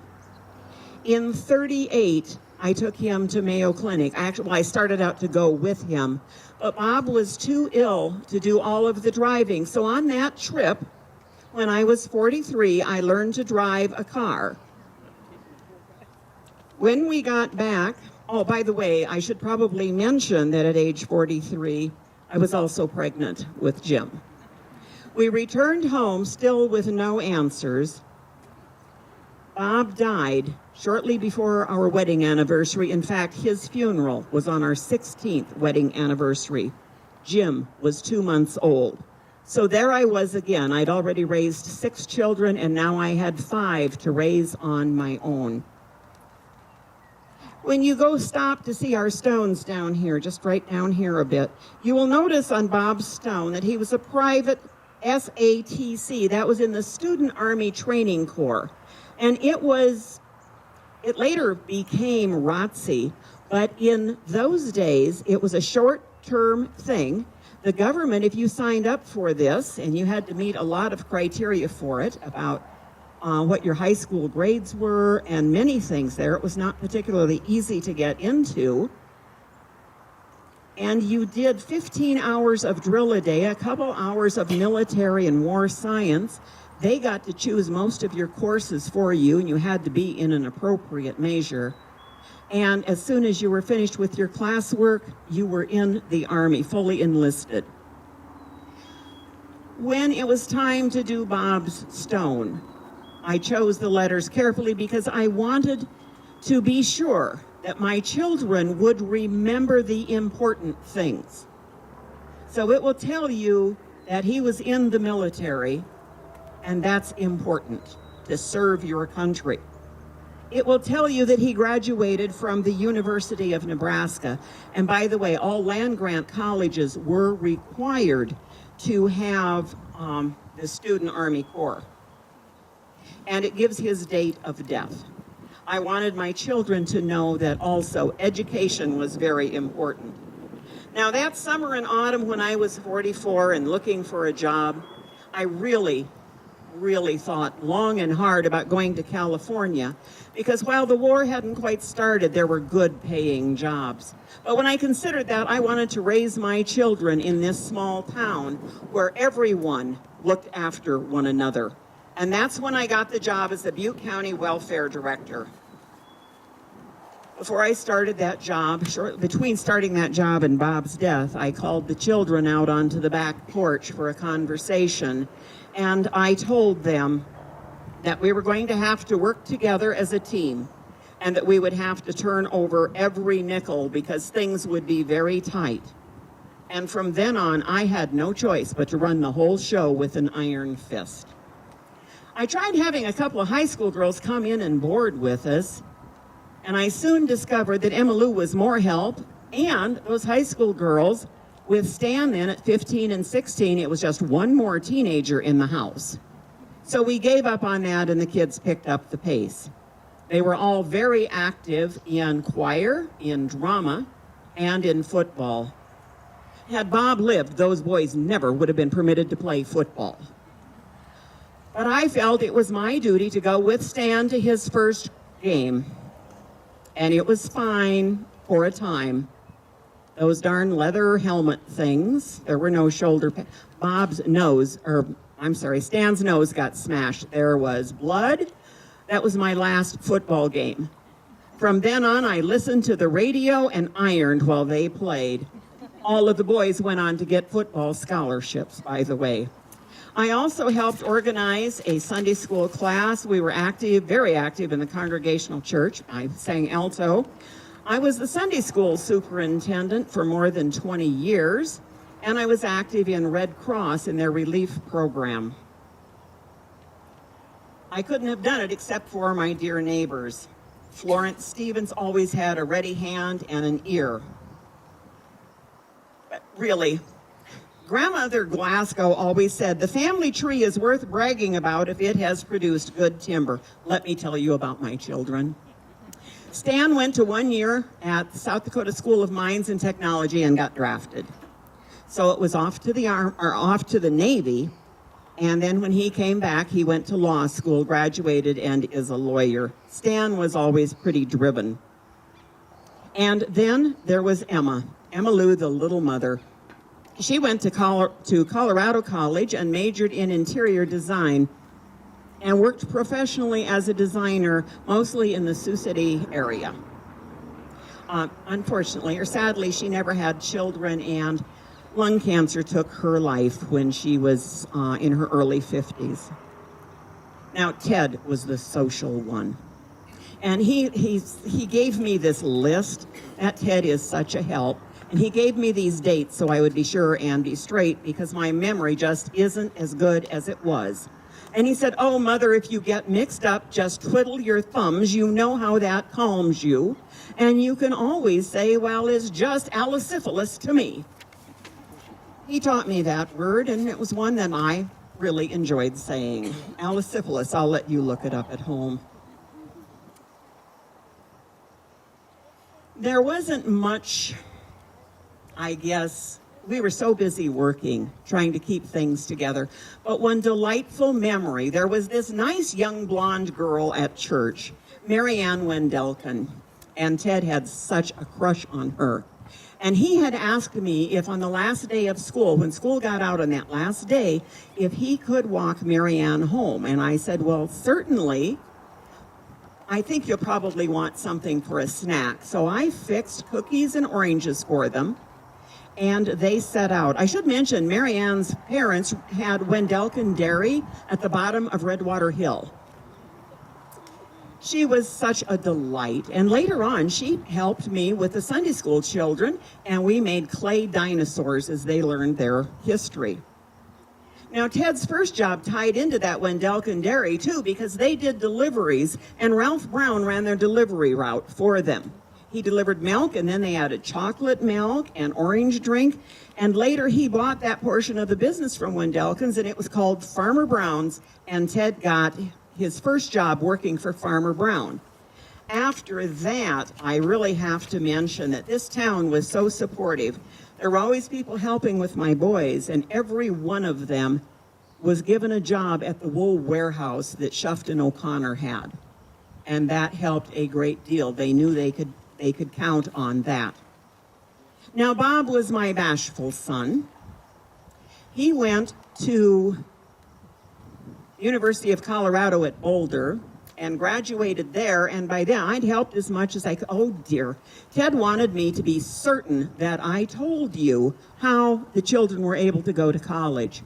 In 38, I took him to Mayo Clinic. I started out to go with him, but Bob was too ill to do all of the driving. So on that trip, when I was 43, I learned to drive a car. When we got back, oh, by the way, I should probably mention that at age 43, I was also pregnant with Jim. We returned home still with no answers. Bob died shortly before our wedding anniversary. In fact, his funeral was on our 16th wedding anniversary. Jim was 2 months old. So there I was again. I'd already raised 6 children, and now I had 5 to raise on my own. When you go stop to see our stones down here, just right down here a bit, you will notice on Bob's stone that he was a private SATC. That was in the Student Army Training Corps. And it later became ROTC, but in those days, it was a short-term thing. The government, if you signed up for this, and you had to meet a lot of criteria for it about what your high school grades were and many things there, it was not particularly easy to get into. And you did 15 hours of drill a day, a couple hours of military and war science. They got to choose most of your courses for you, and you had to be in an appropriate measure. And as soon as you were finished with your classwork, you were in the Army, fully enlisted. When it was time to do Bob's stone, I chose the letters carefully because I wanted to be sure that my children would remember the important things. So it will tell you that he was in the military, and that's important, to serve your country. It will tell you that he graduated from the University of Nebraska. And by the way, all land-grant colleges were required to have the Student Army Corps. And it gives his date of death. I wanted my children to know that also education was very important. Now that summer and autumn when I was 44 and looking for a job, I really thought long and hard about going to California, because while the war hadn't quite started, there were good paying jobs. But when I considered that, I wanted to raise my children in this small town where everyone looked after one another. And that's when I got the job as the Butte County Welfare Director. Before I started that job, between starting that job and Bob's death, I called the children out onto the back porch for a conversation. And I told them that we were going to have to work together as a team and that we would have to turn over every nickel because things would be very tight. And from then on, I had no choice but to run the whole show with an iron fist. I tried having a couple of high school girls come in and board with us, and I soon discovered that Emma Lou was more help, and those high school girls, with Stan then at 15 and 16, it was just one more teenager in the house. So we gave up on that, and the kids picked up the pace. They were all very active in choir, in drama, and in football. Had Bob lived, those boys never would have been permitted to play football. But I felt it was my duty to go with Stan to his first game. And it was fine for a time. Those darn leather helmet things, there were no shoulder pads. Stan's nose got smashed. There was blood. That was my last football game. From then on, I listened to the radio and ironed while they played. All of the boys went on to get football scholarships, by the way. I also helped organize a Sunday school class. We were active, very active in the Congregational Church. I sang alto. I was the Sunday school superintendent for more than 20 years, and I was active in Red Cross in their relief program. I couldn't have done it except for my dear neighbors. Florence Stevens always had a ready hand and an ear. But really, Grandmother Glasgow always said, the family tree is worth bragging about if it has produced good timber. Let me tell you about my children. Stan went to 1 year at the South Dakota School of Mines and Technology and got drafted. So it was off to the Navy, and then when he came back, he went to law school, graduated, and is a lawyer. Stan was always pretty driven. And then there was Emma Lou, the little mother. She went to Colorado College and majored in interior design and worked professionally as a designer, mostly in the Sioux City area. Unfortunately, or sadly, she never had children, and lung cancer took her life when she was in her early 50s. Now, Ted was the social one. And he gave me this list. That Ted is such a help. And he gave me these dates so I would be sure and be straight, because my memory just isn't as good as it was. And he said, oh, Mother, if you get mixed up, just twiddle your thumbs. You know how that calms you. And you can always say, well, it's just allosyphilis to me. He taught me that word, and it was one that I really enjoyed saying. Allosyphilis, I'll let you look it up at home. There wasn't much, I guess. We were so busy working, trying to keep things together. But one delightful memory, there was this nice young blonde girl at church, Mary Ann Wendelken, and Ted had such a crush on her. And he had asked me if on the last day of school, when school got out on that last day, if he could walk Mary Ann home. And I said, well, certainly. I think you'll probably want something for a snack. So I fixed cookies and oranges for them, and they set out. I should mention, Mary Ann's parents had Wendelken Dairy at the bottom of Redwater Hill. She was such a delight. And later on, she helped me with the Sunday school children, and we made clay dinosaurs as they learned their history. Now, Ted's first job tied into that Wendelken Dairy, too, because they did deliveries, and Ralph Brown ran their delivery route for them. He delivered milk, and then they added chocolate milk and orange drink, and later he bought that portion of the business from Wendelken's, and it was called Farmer Brown's, and Ted got his first job working for Farmer Brown. After that, I really have to mention that this town was so supportive. There were always people helping with my boys, and every one of them was given a job at the wool warehouse that Schuft and O'Connor had. And that helped a great deal. They knew they could count on that. Now, Bob was my bashful son. He went to University of Colorado at Boulder and graduated there, and by then I'd helped as much as I could. Oh dear. Ted wanted me to be certain that I told you how the children were able to go to college.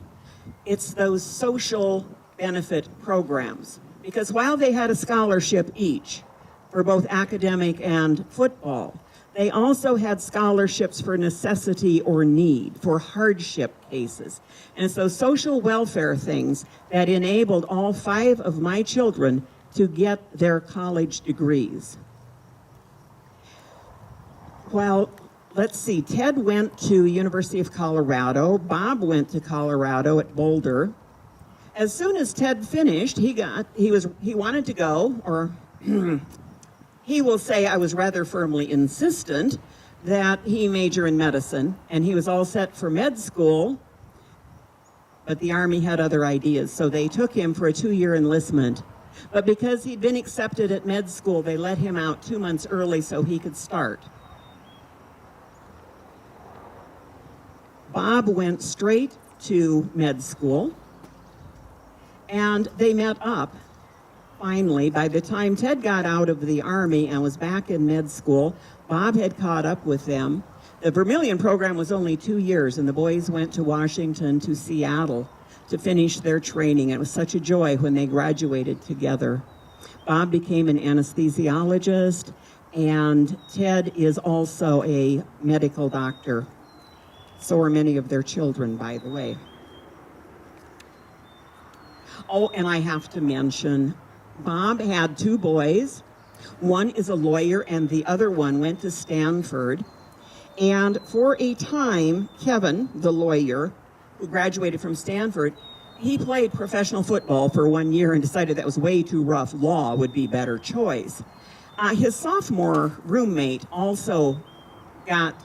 It's those social benefit programs. Because while they had a scholarship each for both academic and football, they also had scholarships for necessity or need, for hardship cases. And it's those social welfare things that enabled all 5 of my children to get their college degrees. Well, let's see, Ted went to University of Colorado, Bob went to Colorado at Boulder. As soon as Ted finished, he wanted to go, or he will say I was rather firmly insistent that he major in medicine, and he was all set for med school, but the Army had other ideas, so they took him for a 2-year enlistment. But because he'd been accepted at med school, they let him out 2 months early so he could start. Bob went straight to med school, and they met up. Finally, by the time Ted got out of the Army and was back in med school, Bob had caught up with them. The Vermilion program was only 2 years, and the boys went to Washington, to Seattle, to finish their training. It was such a joy when they graduated together. Bob became an anesthesiologist, and Ted is also a medical doctor. So are many of their children, by the way. Oh, and I have to mention, Bob had 2 boys. One is a lawyer, and the other one went to Stanford. And for a time, Kevin, the lawyer, who graduated from Stanford, he played professional football for 1 year and decided that was way too rough. Law would be a better choice. His sophomore roommate also got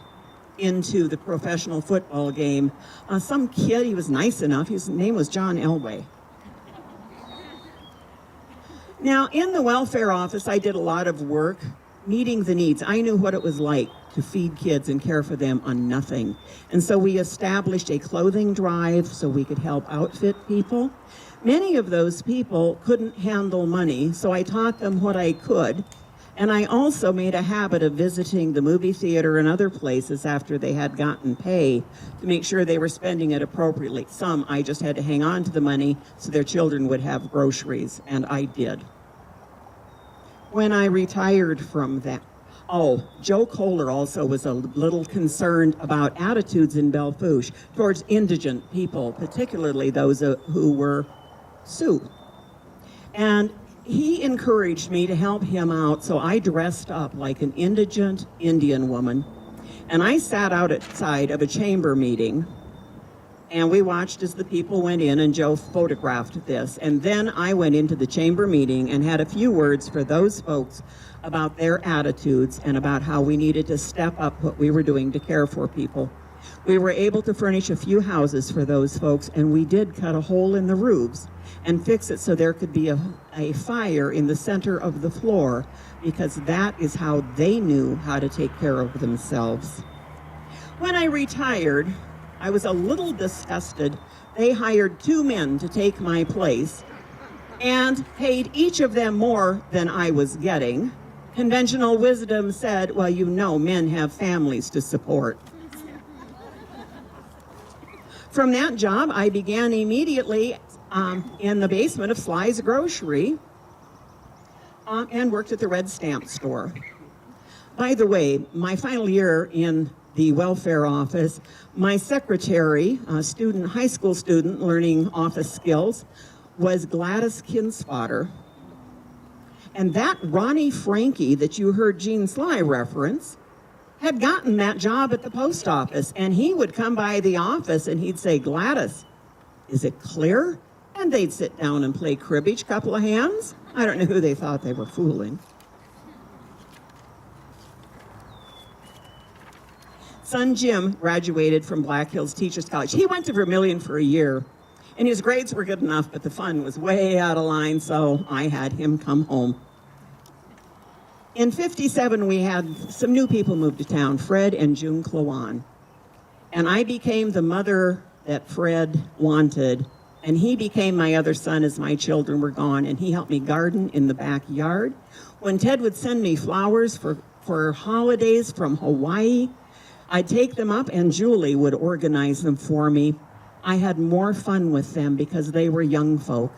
into the professional football game. Some kid, he was nice enough, his name was John Elway. Now, in the welfare office, I did a lot of work meeting the needs. I knew what it was like to feed kids and care for them on nothing. And so we established a clothing drive so we could help outfit people. Many of those people couldn't handle money, so I taught them what I could. And I also made a habit of visiting the movie theater and other places after they had gotten pay to make sure they were spending it appropriately. Some, I just had to hang on to the money so their children would have groceries, and I did. When I retired from that, Joe Kohler also was a little concerned about attitudes in Belle Fourche towards indigent people, particularly those who were Sioux. And he encouraged me to help him out, so I dressed up like an indigent Indian woman, and I sat outside of a chamber meeting, and we watched as the people went in, and Joe photographed this. And then I went into the chamber meeting and had a few words for those folks about their attitudes and about how we needed to step up what we were doing to care for people. We were able to furnish a few houses for those folks, and we did cut a hole in the roofs and fix it so there could be a fire in the center of the floor, because that is how they knew how to take care of themselves. When I retired, I was a little disgusted. They hired 2 men to take my place and paid each of them more than I was getting. Conventional wisdom said, well, you know, men have families to support. From that job, I began immediately in the basement of Sly's Grocery and worked at the Red Stamp store. By the way, my final year in the welfare office, my secretary, a student, high school student learning office skills, was Gladys Kinspotter. And that Ronnie Frankie that you heard Gene Sly reference had gotten that job at the post office, and he would come by the office and he'd say, Gladys, is it clear? And they'd sit down and play cribbage, couple of hands. I don't know who they thought they were fooling. Son Jim graduated from Black Hills Teachers College. He went to Vermilion for a year, and his grades were good enough, but the fun was way out of line, so I had him come home. In '57, we had some new people move to town, Fred and June Clowan. And I became the mother that Fred wanted, and he became my other son as my children were gone, and he helped me garden in the backyard. When Ted would send me flowers for holidays from Hawaii, I'd take them up, and Julie would organize them for me. I had more fun with them because they were young folk.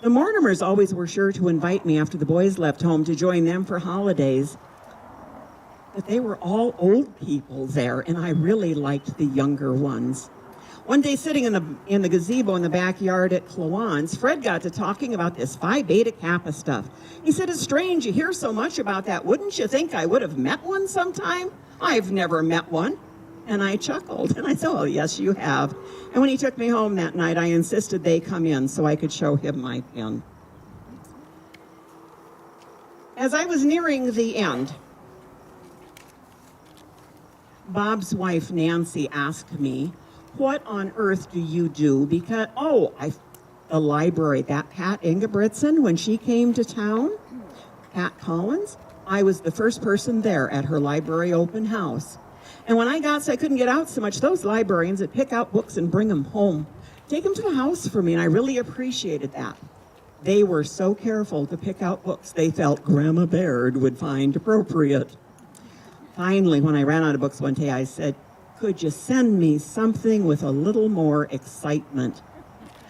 The Mortimers always were sure to invite me after the boys left home to join them for holidays. But they were all old people there, and I really liked the younger ones. One day, sitting in the gazebo in the backyard at Clowan's, Fred got to talking about this Phi Beta Kappa stuff. He said, it's strange you hear so much about that. Wouldn't you think I would have met one sometime? I've never met one. And I chuckled, and I said, oh, yes, you have. And when he took me home that night, I insisted they come in so I could show him my pen. As I was nearing the end, Bob's wife, Nancy, asked me, what on earth do you do? Because, the library, that Pat Ingebrigtsen, when she came to town, Pat Collins, I was the first person there at her library open house. And when I got so I couldn't get out so much, those librarians would pick out books and bring them home, take them to the house for me, and I really appreciated that. They were so careful to pick out books they felt Grandma Baird would find appropriate. Finally, when I ran out of books one day, I said, could you send me something with a little more excitement?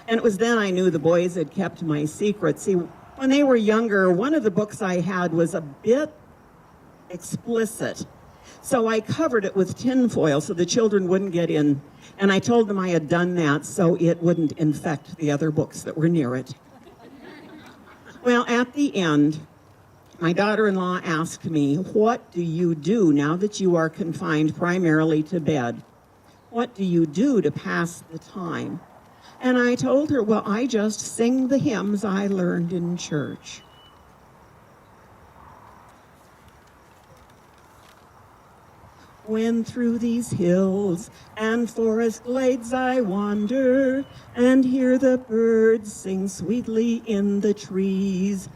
And it was then I knew the boys had kept my secret. See, when they were younger, one of the books I had was a bit explicit. So I covered it with tinfoil so the children wouldn't get in. And I told them I had done that so it wouldn't infect the other books that were near it. Well, at the end, my daughter-in-law asked me, what do you do now that you are confined primarily to bed? What do you do to pass the time? And I told her, well, I just sing the hymns I learned in church. When through these hills and forest glades I wander, and hear the birds sing sweetly in the trees,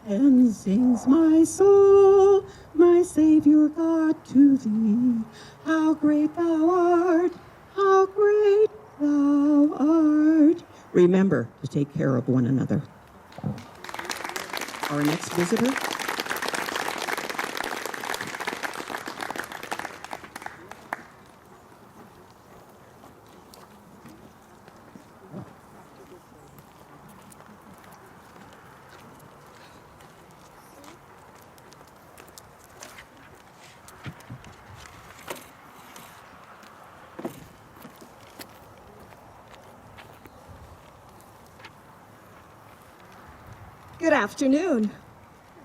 and sings my soul, my Savior God, to thee. How great thou art, how great thou art. Remember to take care of one another. Our next visitor. Good afternoon.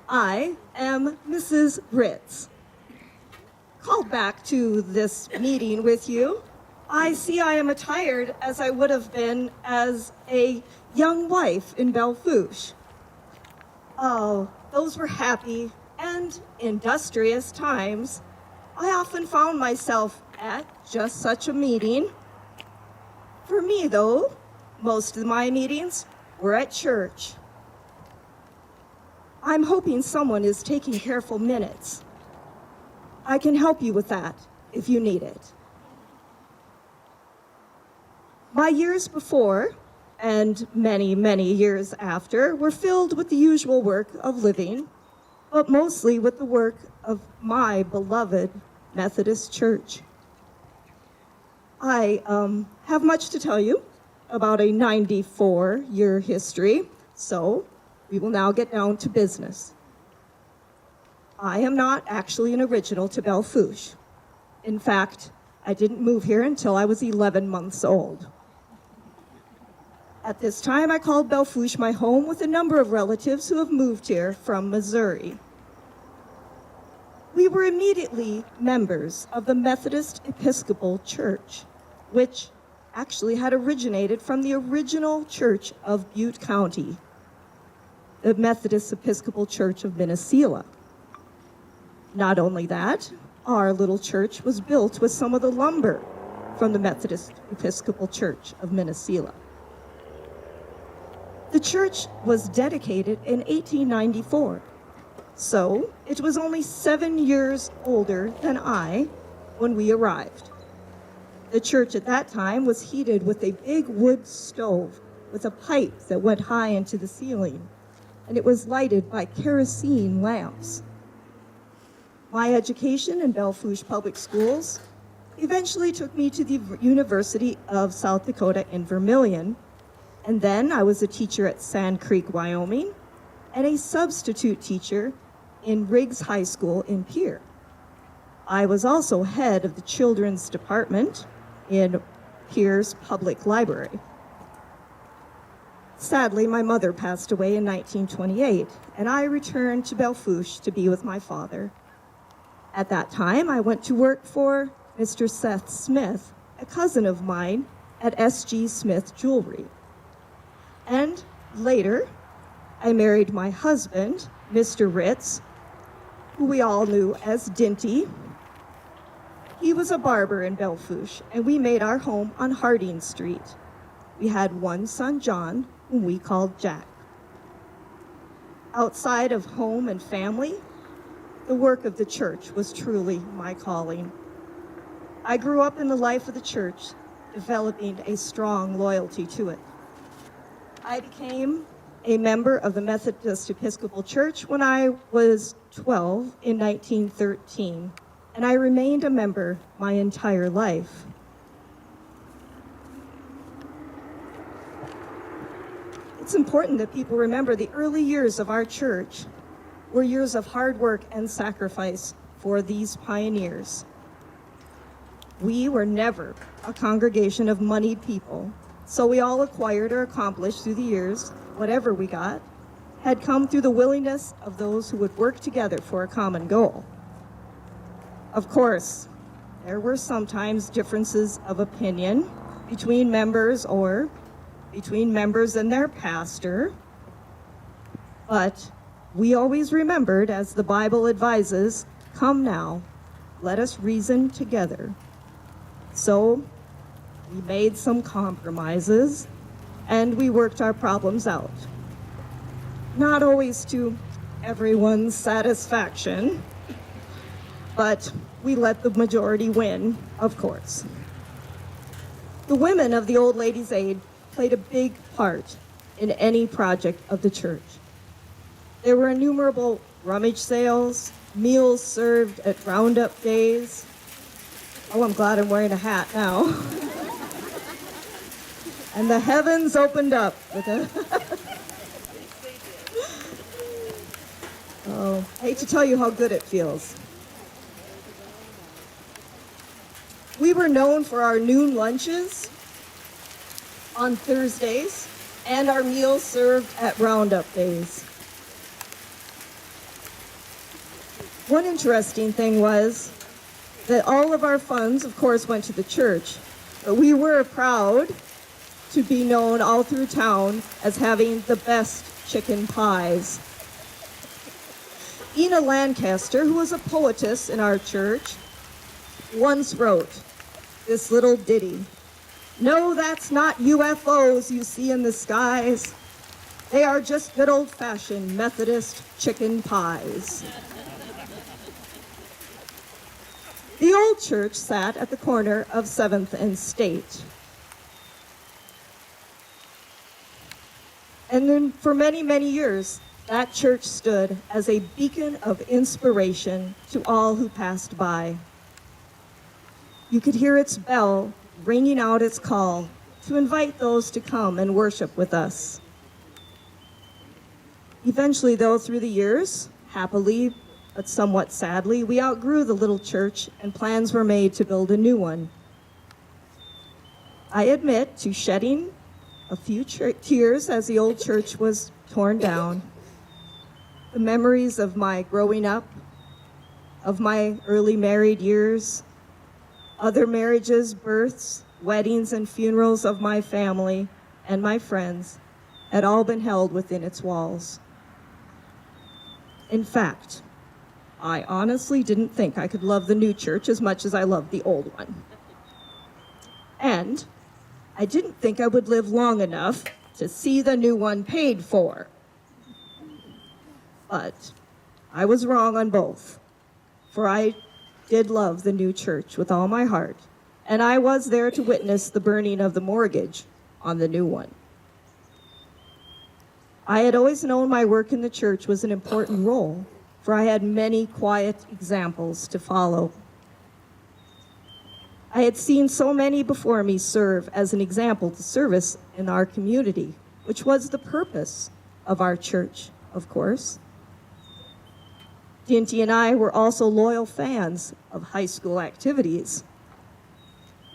I am Mrs. Ritz. Called back to this meeting with you. I see I am attired as I would have been as a young wife in Belle Fourche. Oh, those were happy and industrious times. I often found myself at just such a meeting. For me, though, most of my meetings were at church. I'm hoping someone is taking careful minutes. I can help you with that if you need it. My years before, and many, many years after, were filled with the usual work of living, but mostly with the work of my beloved Methodist Church. I have much to tell you about a 94-year history, so we will now get down to business. I am not actually an original to Belle Fourche. In fact, I didn't move here until I was 11 months old. At this time, I called Belle Fourche my home with a number of relatives who have moved here from Missouri. We were immediately members of the Methodist Episcopal Church, which actually had originated from the original church of Butte County, the Methodist Episcopal Church of Minnesota. Not only that, our little church was built with some of the lumber from the Methodist Episcopal Church of Minnesota. The church was dedicated in 1894, so it was only 7 years older than I when we arrived. The church at that time was heated with a big wood stove with a pipe that went high into the ceiling, and it was lighted by kerosene lamps. My education in Belle Fourche Public Schools eventually took me to the University of South Dakota in Vermilion, and then I was a teacher at Sand Creek, Wyoming, and a substitute teacher in Riggs High School in Pierre. I was also head of the children's department in Pierre's Public Library. Sadly, my mother passed away in 1928, and I returned to Belle Fourche to be with my father. At that time, I went to work for Mr. Seth Smith, a cousin of mine, at S.G. Smith Jewelry. And later, I married my husband, Mr. Ritz, who we all knew as Dinty. He was a barber in Belle Fourche, and we made our home on Harding Street. We had one son, John, whom we called Jack. Outside of home and family, the work of the church was truly my calling. I grew up in the life of the church, developing a strong loyalty to it. I became a member of the Methodist Episcopal Church when I was 12 in 1913, and I remained a member my entire life. It's important that people remember the early years of our church were years of hard work and sacrifice for these pioneers. We were never a congregation of moneyed people, so we all acquired or accomplished through the years whatever we got, had come through the willingness of those who would work together for a common goal. Of course, there were sometimes differences of opinion between members or between members and their pastor, but we always remembered, as the Bible advises, "Come now, let us reason together." So we made some compromises and we worked our problems out. Not always to everyone's satisfaction, but we let the majority win, of course. The women of the Old Ladies' Aid played a big part in any project of the church. There were innumerable rummage sales, meals served at roundup days. Oh, I'm glad I'm wearing a hat now. And the heavens opened up with a oh, I hate to tell you how good it feels. We were known for our noon lunches on Thursdays and our meals served at roundup days. One interesting thing was that all of our funds, of course, went to the church, but we were proud to be known all through town as having the best chicken pies. Ina Lancaster, who was a poetess in our church, once wrote this little ditty. "No, that's not UFOs you see in the skies. They are just good old-fashioned Methodist chicken pies." The old church sat at the corner of 7th and State. And then for many, many years, that church stood as a beacon of inspiration to all who passed by. You could hear its bell ringing out its call to invite those to come and worship with us. Eventually, though, through the years, happily but somewhat sadly, we outgrew the little church and plans were made to build a new one. I admit to shedding a few tears as the old church was torn down. The memories of my growing up, of my early married years, other marriages, births, weddings, and funerals of my family and my friends had all been held within its walls. In fact, I honestly didn't think I could love the new church as much as I loved the old one. And I didn't think I would live long enough to see the new one paid for. But I was wrong on both, for I did love the new church with all my heart, and I was there to witness the burning of the mortgage on the new one. I had always known my work in the church was an important role, for I had many quiet examples to follow. I had seen so many before me serve as an example to service in our community, which was the purpose of our church, of course. Dinty and I were also loyal fans of high school activities.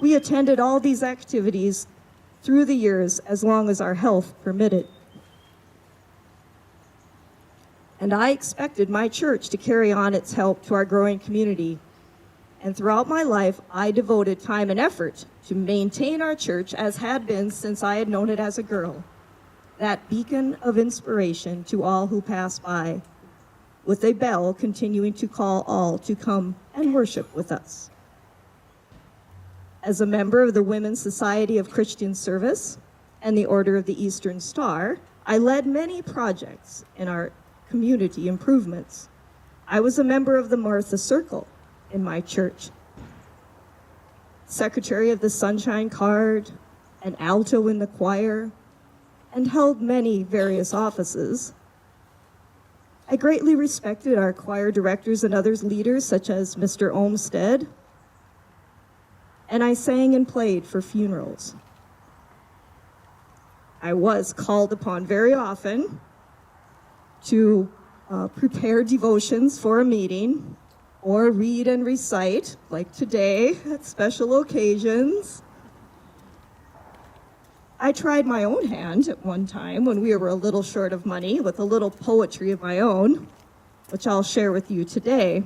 We attended all these activities through the years as long as our health permitted. And I expected my church to carry on its help to our growing community. And throughout my life, I devoted time and effort to maintain our church as had been since I had known it as a girl, that beacon of inspiration to all who pass by, with a bell continuing to call all to come and worship with us. As a member of the Women's Society of Christian Service and the Order of the Eastern Star, I led many projects in our community improvements. I was a member of the Martha Circle in my church, secretary of the Sunshine Card, an alto in the choir, and held many various offices. I greatly respected our choir directors and other leaders, such as Mr. Olmsted, and I sang and played for funerals. I was called upon very often to prepare devotions for a meeting or read and recite, like today, at special occasions. I tried my own hand at one time when we were a little short of money with a little poetry of my own, which I'll share with you today.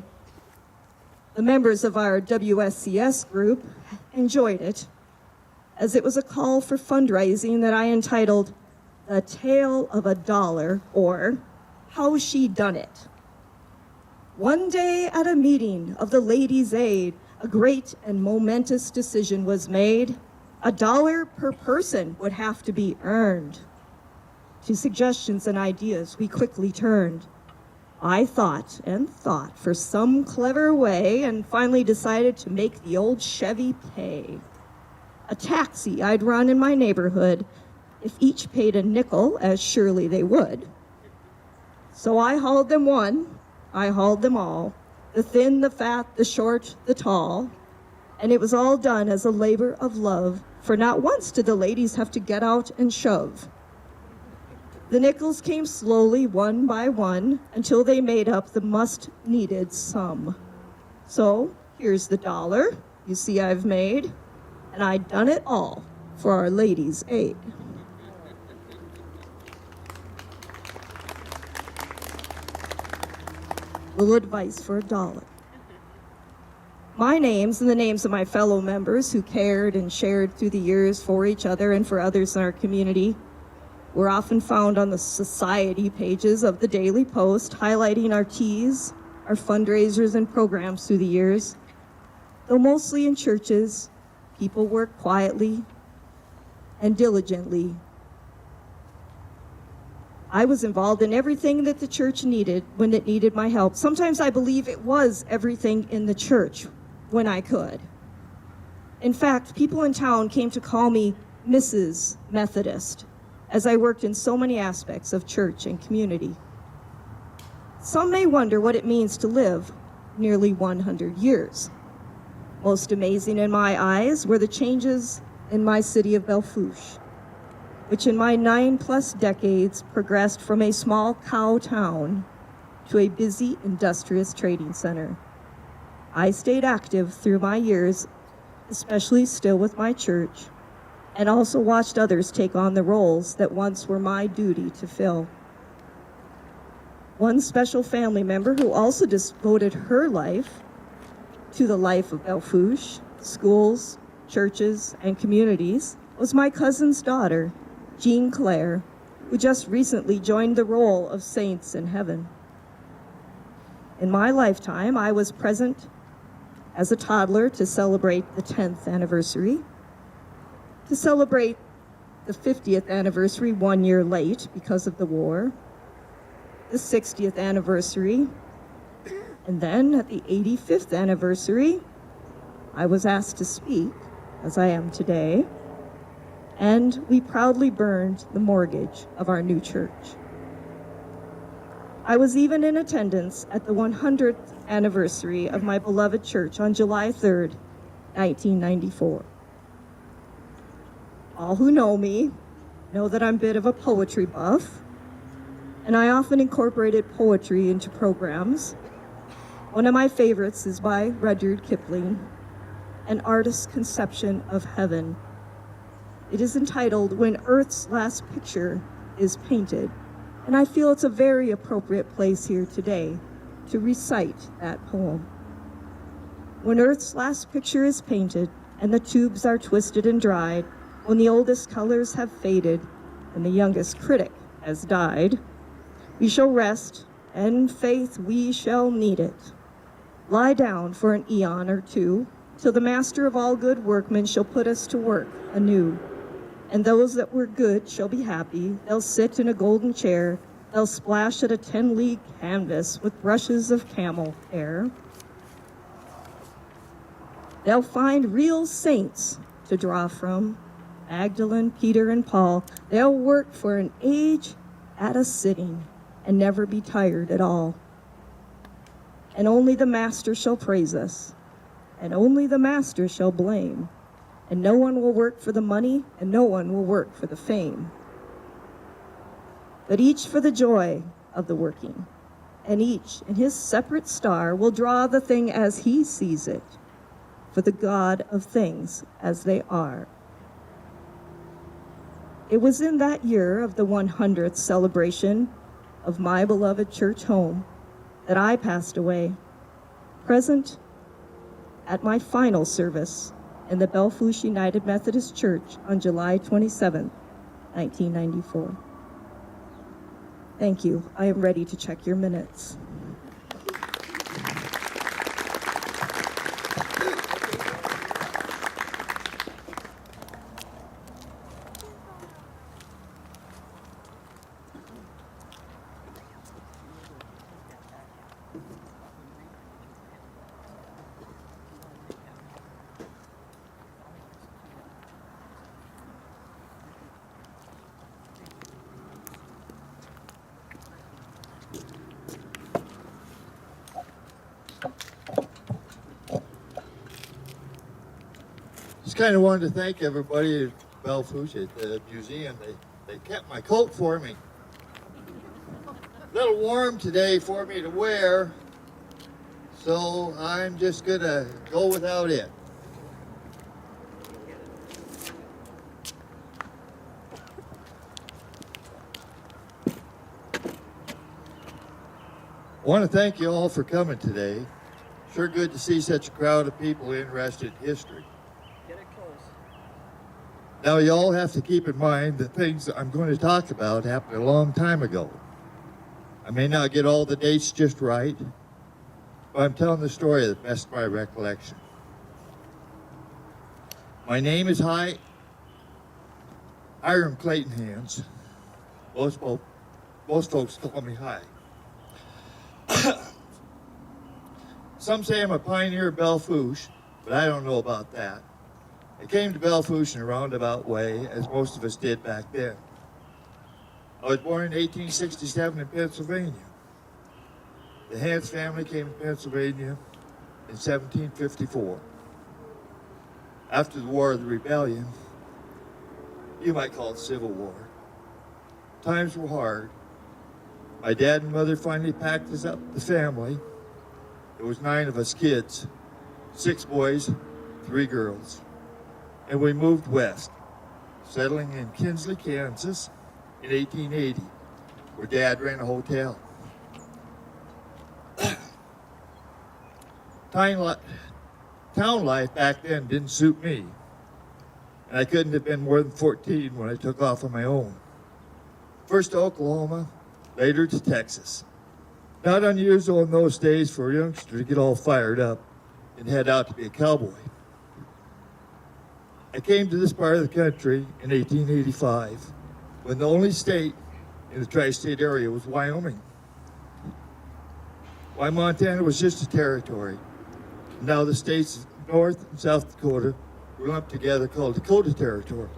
The members of our WSCS group enjoyed it, as it was a call for fundraising that I entitled The Tale of a Dollar, or How She Done It. One day at a meeting of the Ladies' Aid, a great and momentous decision was made. $1 per person would have to be earned. To suggestions and ideas, we quickly turned. I thought and thought for some clever way and finally decided to make the old Chevy pay. A taxi I'd run in my neighborhood, if each paid a nickel, as surely they would. So I hauled them one, I hauled them all, the thin, the fat, the short, the tall, and it was all done as a labor of love, for not once did the ladies have to get out and shove. The nickels came slowly, one by one, until they made up the must-needed sum. So here's the $1 you see I've made, and I done it all for our Ladies' Aid. Little advice for $1. My names and the names of my fellow members who cared and shared through the years for each other and for others in our community were often found on the society pages of the Daily Post, highlighting our teas, our fundraisers and programs through the years. Though mostly in churches, people work quietly and diligently. I was involved in everything that the church needed when it needed my help. Sometimes I believe it was everything in the church when I could. In fact, people in town came to call me Mrs. Methodist, as I worked in so many aspects of church and community. Some may wonder what it means to live nearly 100 years. Most amazing in my eyes were the changes in my city of Belle Fourche, which in my 9+ decades progressed from a small cow town to a busy, industrious trading center. I stayed active through my years, especially still with my church, and also watched others take on the roles that once were my duty to fill. One special family member who also devoted her life to the life of Belle Fourche, schools, churches, and communities was my cousin's daughter, Jean Claire, who just recently joined the role of Saints in Heaven. In my lifetime, I was present as a toddler to celebrate the 10th anniversary, to celebrate the 50th anniversary 1 year late because of the war, the 60th anniversary, and then at the 85th anniversary, I was asked to speak, as I am today, and we proudly burned the mortgage of our new church. I was even in attendance at the 100th anniversary of my beloved church on July 3rd, 1994. All who know me know that I'm a bit of a poetry buff, and I often incorporated poetry into programs. One of my favorites is by Rudyard Kipling, An Artist's Conception of Heaven. It is entitled When Earth's Last Picture is Painted, and I feel it's a very appropriate place here today to recite that poem. When Earth's last picture is painted, and the tubes are twisted and dried, when the oldest colors have faded, and the youngest critic has died, we shall rest, and faith we shall need it. Lie down for an eon or two, till the master of all good workmen shall put us to work anew. And those that were good shall be happy. They'll sit in a golden chair. They'll splash at a 10-league canvas with brushes of camel hair. They'll find real saints to draw from, Magdalene, Peter, and Paul. They'll work for an age at a sitting and never be tired at all. And only the master shall praise us, and only the master shall blame. And no one will work for the money, and no one will work for the fame. But each for the joy of the working, and each in his separate star will draw the thing as he sees it, for the God of things as they are. It was in that year of the 100th celebration of my beloved church home that I passed away, present at my final service in the Belle Fourche United Methodist Church on July 27, 1994. Thank you. I am ready to check your minutes. Just kind of wanted to thank everybody at Belle Fourche at the museum. They kept my coat for me. A little warm today for me to wear, so I'm just gonna go without it. I want to thank you all for coming today. Sure good to see such a crowd of people interested in history. Now, you all have to keep in mind the things that I'm going to talk about happened a long time ago. I may not get all the dates just right, but I'm telling the story to the best of my recollection. My name is Hiram Clayton Hands. Most folks call me Hi. Some say I'm a pioneer of Belle Fourche, but I don't know about that. I came to Belle Fourche in a roundabout way, as most of us did back then. I was born in 1867 in Pennsylvania. The Hans family came to Pennsylvania in 1754. After the War of the Rebellion, you might call it Civil War, times were hard. My dad and mother finally packed us up, the family. There was 9 of us kids, 6 boys, 3 girls. And we moved west, settling in Kinsley, Kansas in 1880, where Dad ran a hotel. Town life back then didn't suit me, and I couldn't have been more than 14 when I took off on my own. First to Oklahoma, later to Texas. Not unusual in those days for a youngster to get all fired up and head out to be a cowboy. I came to this part of the country in 1885, when the only state in the tri-state area was Wyoming. Why Montana was just a territory. Now the states of North and South Dakota were lumped together called Dakota Territory.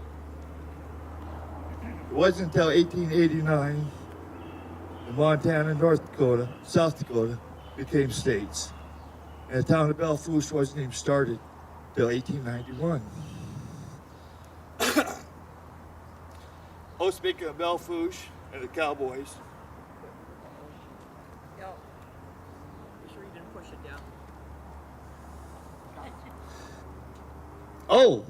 It wasn't until 1889 that Montana, North Dakota, South Dakota became states. And the town of Belle Fourche wasn't even started until 1891. Oh, speaking of Belle Fourche and the Cowboys. Oh,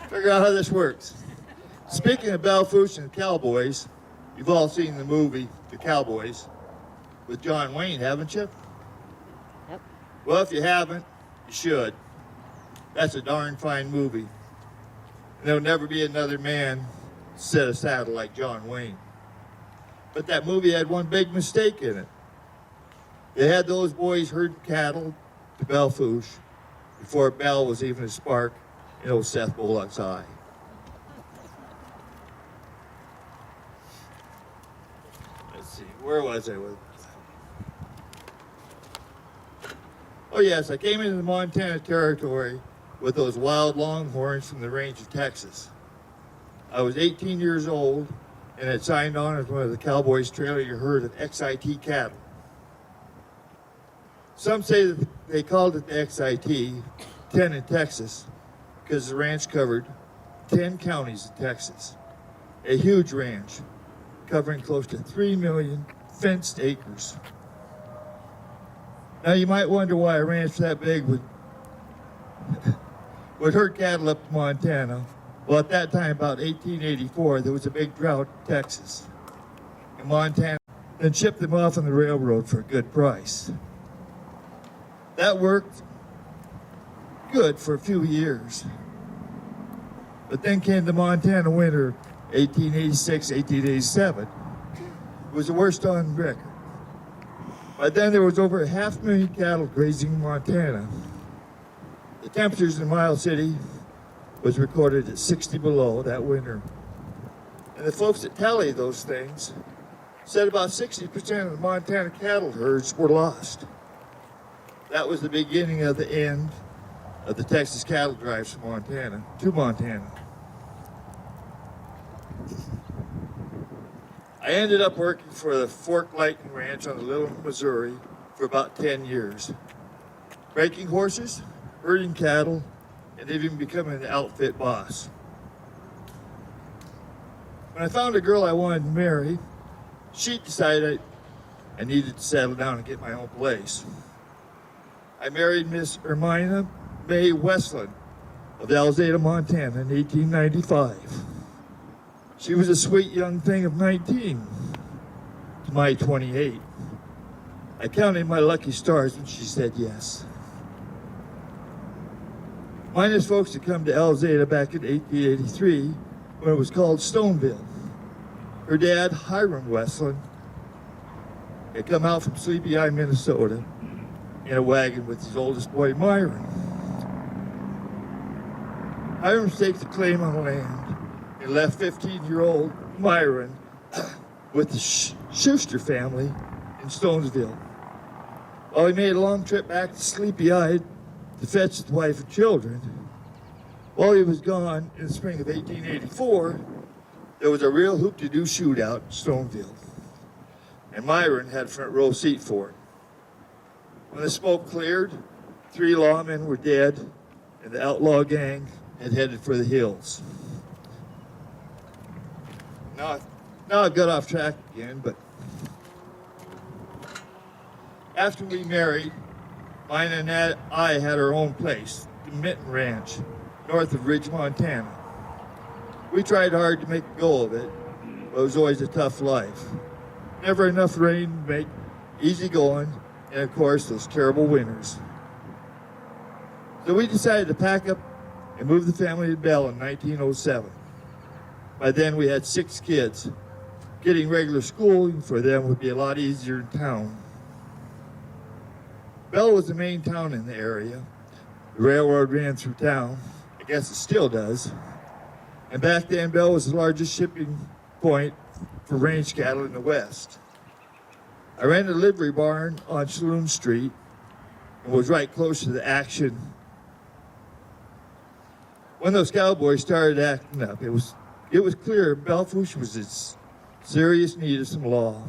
figure out how this works. Speaking of Belle Fourche and the Cowboys, you've all seen the movie The Cowboys with John Wayne, haven't you? Yep. Well, if you haven't, you should. That's a darn fine movie. And there'll never be another man set a saddle like John Wayne. But that movie had one big mistake in it. They had those boys herding cattle to Belle Fourche before Belle was even a spark in old Seth Bullock's eye. Let's see, where was I with? Oh yes, I came into the Montana Territory with those wild longhorns from the range of Texas. I was 18 years old and had signed on as one of the Cowboys' trailer herd of XIT cattle. Some say that they called it the XIT, 10 in Texas, because the ranch covered 10 counties in Texas. A huge ranch covering close to 3 million fenced acres. Now you might wonder why a ranch that big would herd cattle up to Montana Well, at that time, about 1884, there was a big drought in Texas. And Montana then shipped them off on the railroad for a good price. That worked good for a few years. But then came the Montana winter, 1886, 1887. It was the worst on record. By then, there was over 500,000 cattle grazing in Montana. The temperatures in Miles City was recorded at 60 below that winter. And the folks that tallied those things said about 60% of the Montana cattle herds were lost. That was the beginning of the end of the Texas cattle drives to Montana. I ended up working for the Fork Lightning Ranch on the Little Missouri for about 10 years, breaking horses, herding cattle, and even becoming the outfit boss. When I found a girl I wanted to marry, she decided I needed to settle down and get my own place. I married Miss Ermina May Westland of Alzada, Montana in 1895. She was a sweet young thing of 19 to my 28. I counted my lucky stars when she said yes. Minus folks had come to Alzada back in 1883 when it was called Stoneville. Her dad, Hiram Westland, had come out from Sleepy Eye, Minnesota in a wagon with his oldest boy, Myron. Hiram staked a claim on the land and left 15-year-old Myron with the Schuster family in Stonesville. While he made a long trip back to Sleepy Eye to fetch his wife and children, while he was gone in the spring of 1884, there was a real hoop-de-doo shootout in Stoneville, and Myron had a front row seat for it. When the smoke cleared, 3 lawmen were dead, and the outlaw gang had headed for the hills. Now I've got off track again, but after we married, mine and I had our own place, the Mitten Ranch, north of Ridge, Montana. We tried hard to make a go of it, but it was always a tough life. Never enough rain to make easy going, and of course, those terrible winters. So we decided to pack up and move the family to Belle in 1907. By then, we had 6 kids. Getting regular schooling for them would be a lot easier in town. Belle was the main town in the area. The railroad ran through town. I guess it still does. And back then, Belle was the largest shipping point for range cattle in the West. I ran a livery barn on Saloon Street and was right close to the action when those cowboys started acting up. It was clear Belle Fourche was in serious need of some law.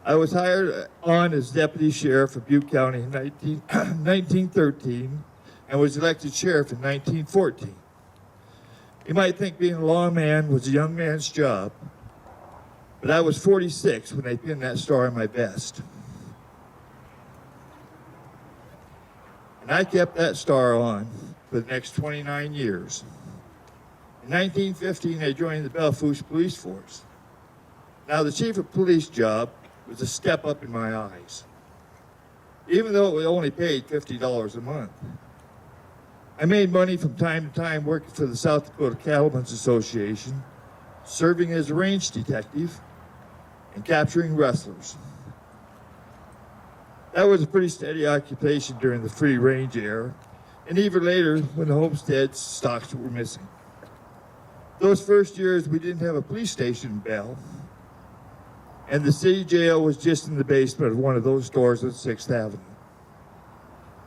I was hired on as deputy sheriff of Butte County in 1913 and was elected sheriff in 1914. You might think being a lawman was a young man's job, but I was 46 when they pinned that star on my vest. And I kept that star on for the next 29 years. In 1915, I joined the Belle Fourche Police Force. Now, the chief of police job was a step up in my eyes, even though it was only paid $50 a month. I made money from time to time working for the South Dakota Cattlemen's Association, serving as a range detective, and capturing rustlers. That was a pretty steady occupation during the free range era, and even later when the homestead stocks were missing. Those first years, we didn't have a police station in Belle, and the city jail was just in the basement of one of those stores on 6th Avenue.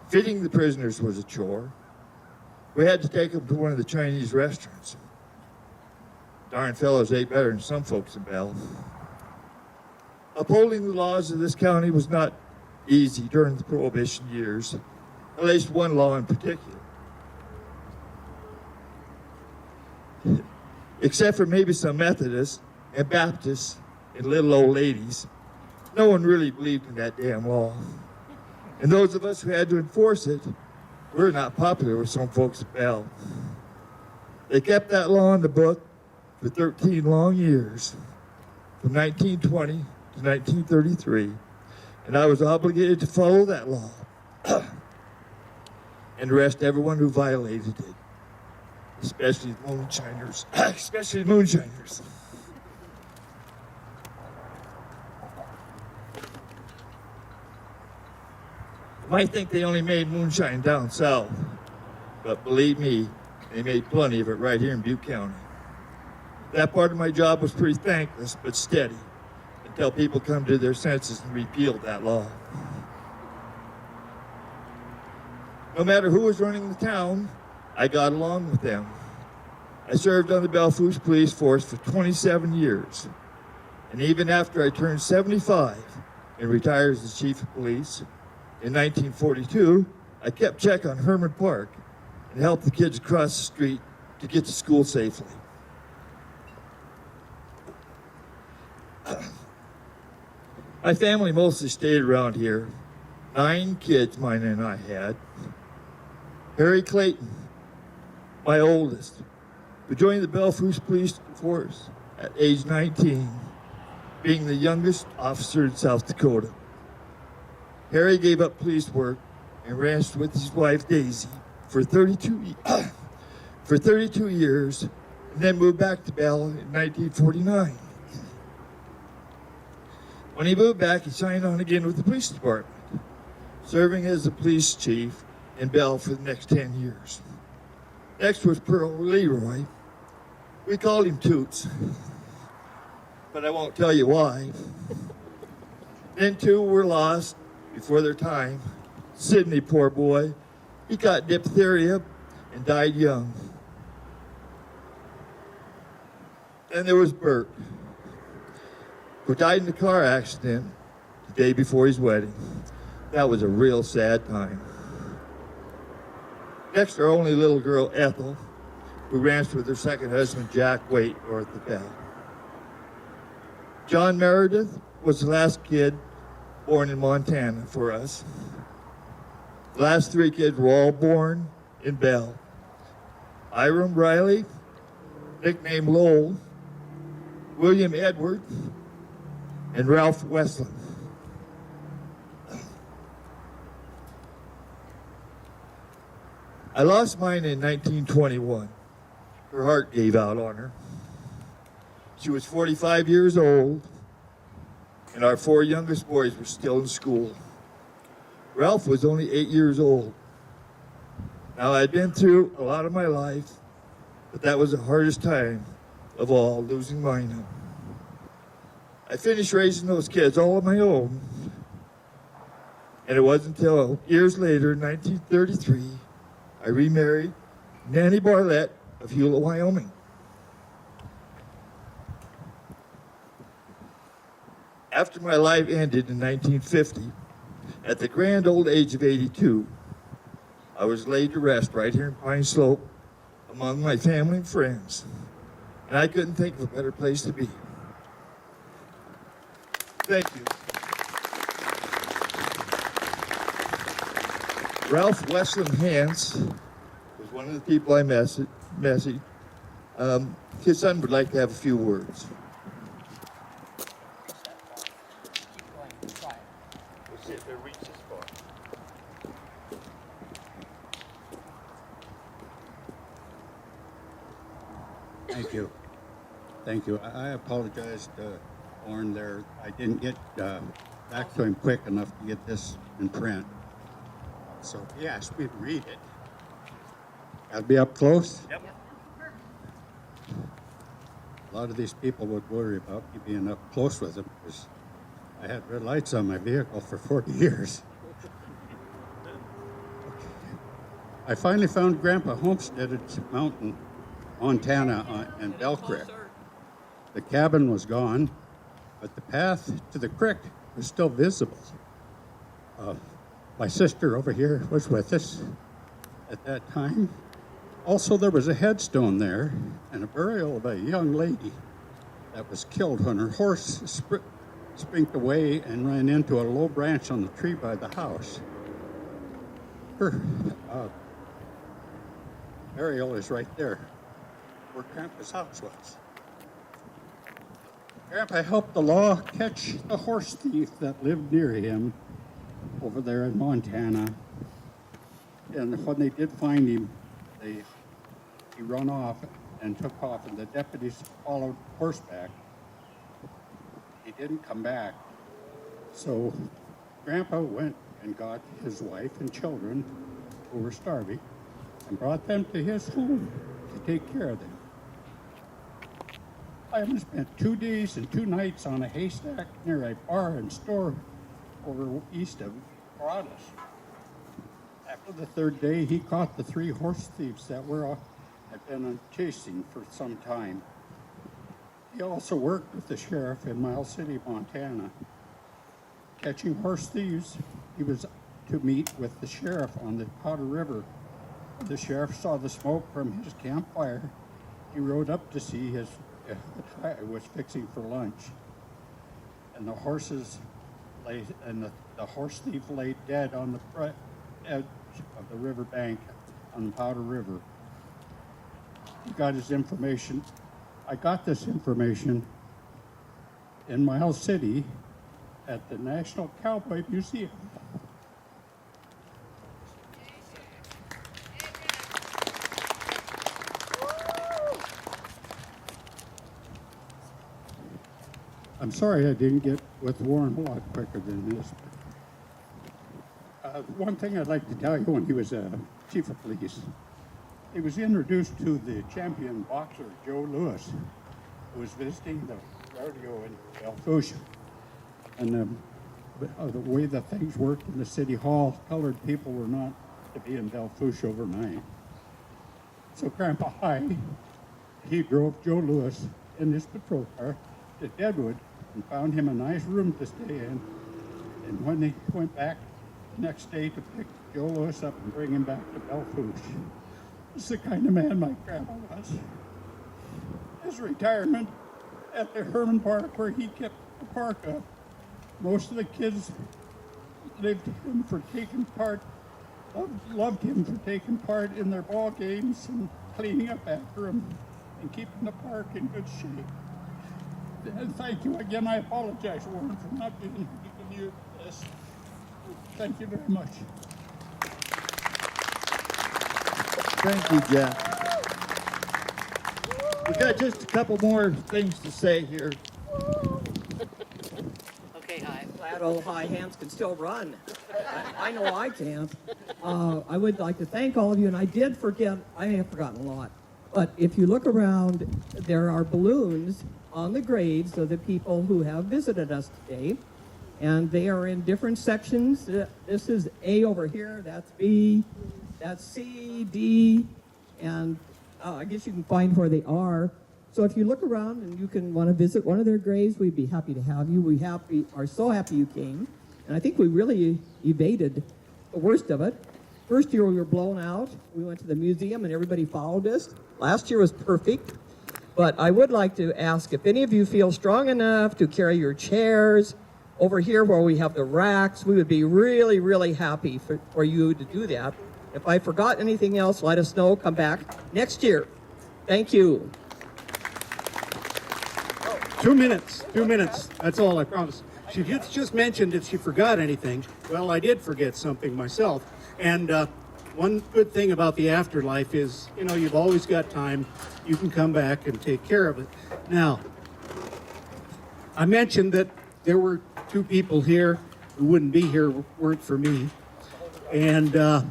Feeding the prisoners was a chore. We had to take them to one of the Chinese restaurants. Darn fellows ate better than some folks in Belle. Upholding the laws of this county was not easy during the Prohibition years, at least one law in particular. Except for maybe some Methodists and Baptists and little old ladies, no one really believed in that damn law. And those of us who had to enforce it, we're not popular with some folks at Belle. They kept that law in the book for 13 long years, from 1920 to 1933, and I was obligated to follow that law and arrest everyone who violated it, especially moonshiners. Especially moonshiners. You might think they only made moonshine down south, but believe me, they made plenty of it right here in Butte County. That part of my job was pretty thankless, but steady, until people come to their senses and repealed that law. No matter who was running the town, I got along with them. I served on the Belle Fourche police force for 27 years. And even after I turned 75 and retired as the chief of police, in 1942, I kept check on Herman Park and helped the kids across the street to get to school safely. My family mostly stayed around here. 9 kids mine and I had. Harry Clayton, my oldest, who joined the Belle Fourche police force at age 19, being the youngest officer in South Dakota. Harry gave up police work and ranched with his wife Daisy for 32 years, and then moved back to Belle in 1949. When he moved back, he signed on again with the police department, serving as the police chief in Belle for the next 10 years. Next was Pearl Leroy. We called him Toots, but I won't tell you why. Then 2 were lost before their time. Sidney, poor boy, he got diphtheria and died young. Then there was Bert, who died in a car accident the day before his wedding. That was a real sad time. Next, our only little girl, Ethel, who ranched with her second husband, Jack Waite, north of Belle. John Meredith was the last kid born in Montana for us. The last 3 kids were all born in Belle. Hiram Riley, nicknamed Lowell, William Edward, and Ralph Westland. I lost mine in 1921. Her heart gave out on her. She was 45 years old, and our 4 youngest boys were still in school. Ralph was only 8 years old. Now, I'd been through a lot of my life, but that was the hardest time of all, losing mine. I finished raising those kids all on my own, and it wasn't until years later, 1933, I remarried Nanny Barlett of Hewlett, Wyoming. After my life ended in 1950, at the grand old age of 82, I was laid to rest right here in Pineslope among my family and friends, and I couldn't think of a better place to be. Thank you. Ralph Westland Hance was one of the people I messaged. His son would like to have a few words. We'll see if they reach this far. Thank you. Thank you. I apologize to Orrin there. I didn't get back to him quick enough to get this in print. So he asked me to read it. I'll be up close. Yep. A lot of these people would worry about me being up close with them because I had red lights on my vehicle for 40 years. I finally found Grandpa homestead at Mountain, Montana, and Belle Creek. The cabin was gone, but the path to the creek was still visible. My sister over here was with us at that time. Also, there was a headstone there and a burial of a young lady that was killed when her horse sprinked away and ran into a low branch on the tree by the house. Her burial is right there. where Grandpa's house was. Grandpa helped the law catch the horse thief that lived near him over there in Montana. And when they did find him, he run off and took off, and the deputies followed horseback. He didn't come back. So Grandpa went and got his wife and children who were starving and brought them to his home to take care of them. I spent 2 days and 2 nights on a haystack near a bar and store over east of Broadus. After the 3rd day, he caught the 3 horse thieves that had been chasing for some time. He also worked with the sheriff in Miles City, Montana. Catching horse thieves, he was to meet with the sheriff on the Powder River. The sheriff saw the smoke from his campfire. He rode up to see the guy was fixing for lunch. And the horses lay, and the horse thief lay dead on the edge of the river bank on the Powder River. He got his information. I got this information in Miles City at the National Cowboy Museum. I'm sorry I didn't get with Warren a lot quicker than this. One thing I'd like to tell you, when he was chief of police, he was introduced to the champion boxer, Joe Louis, who was visiting the rodeo in Belle Fourche. And the way that things worked in the city hall, colored people were not to be in Belle Fourche overnight. So Grandpa he drove Joe Louis in his patrol car to Deadwood and found him a nice room to stay in. And when they went back the next day to pick Joe Louis up and bring him back to Belle Fourche, this is the kind of man my grandpa was. His retirement at the Herman Park, where he kept the park up, most of the kids loved him for taking part in their ball games and cleaning up after him and keeping the park in good shape. And thank you again. I apologize, Warren, for not being giving you this. Thank you very much. Thank you, Jack. We got just a couple more things to say here. Okay, hi. Glad old high hands can still run. I know I can't. I would like to thank all of you, and I have forgotten a lot. But if you look around, there are balloons on the graves of the people who have visited us today. And they are in different sections. This is A over here, that's B, that's C, D, and I guess you can find where they are. So if you look around and you can want to visit one of their graves, we'd be happy to have you. We are so happy you came. And I think we really evaded the worst of it. First year we were blown out. We went to the museum and everybody followed us. Last year was perfect. But I would like to ask if any of you feel strong enough to carry your chairs over here where we have the racks. We would be really, really happy for you to do that. If I forgot anything else, let us know. Come back next year. Thank you. 2 minutes. 2 minutes. That's all, I promise. She just mentioned if she forgot anything. Well, I did forget something myself. And one good thing about the afterlife is, you've always got time. You can come back and take care of it. Now, I mentioned that there were 2 people here who wouldn't be here weren't for me. And I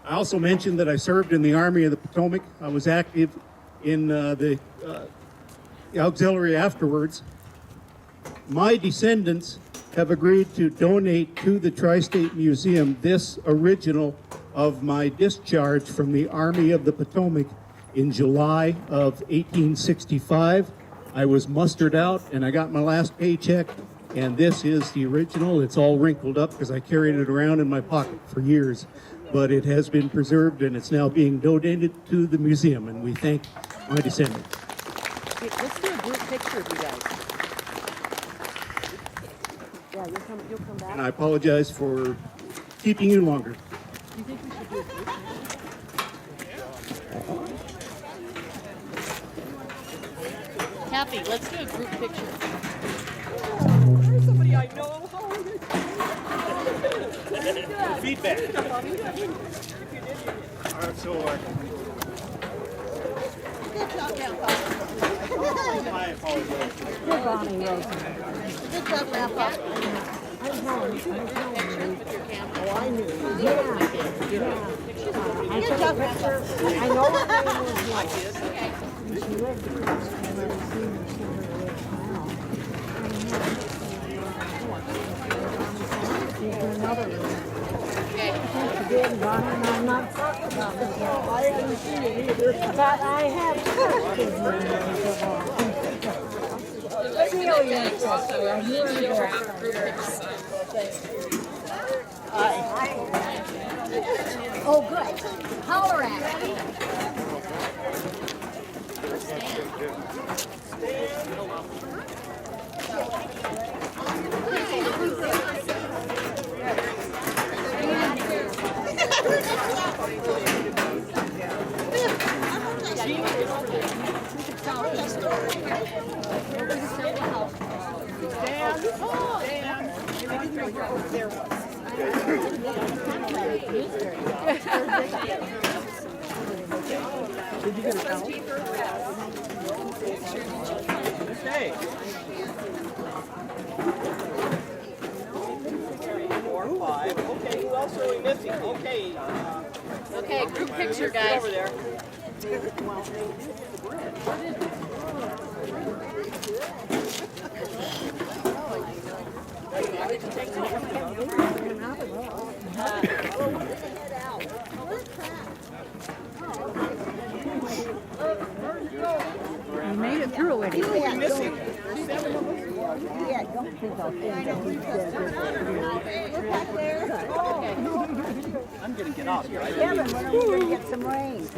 also mentioned that I served in the Army of the Potomac. I was active in the auxiliary afterwards. My descendants have agreed to donate to the Tri-State Museum this original of my discharge from the Army of the Potomac in July of 1865. I was mustered out and I got my last paycheck, and this is the original. It's all wrinkled up because I carried it around in my pocket for years, but it has been preserved and it's now being donated to the museum, and we thank my descendants. Let's do a group picture of you guys. Yeah, you'll come back. And I apologize for keeping you longer. Do you think we should do a group picture? Kathy, let's do a group picture. There's somebody I know. Feedback. All right, so I apologize. Good Bonnie Rosen. Good job, Grandpa. I'm home. Picture with your camera. Oh, I knew. Yeah. I took a picture. I know her name was like this. Okay. She lived across from where the senior center is now. She's another room. Okay. She did, Bonnie, and I'm not talking about this. I haven't seen it either. But I have questions when there's a walk. Celia, you're Oh, good. Holler at it. Did you get a towel? Okay. 4, 5. Okay, who else are we missing? Okay. Okay, group picture, guys. Over there. You made it through it. Who are we missing? Yeah, don't think I'll think that he said I'm gonna get off here. Kevin, when are we going to get some rain?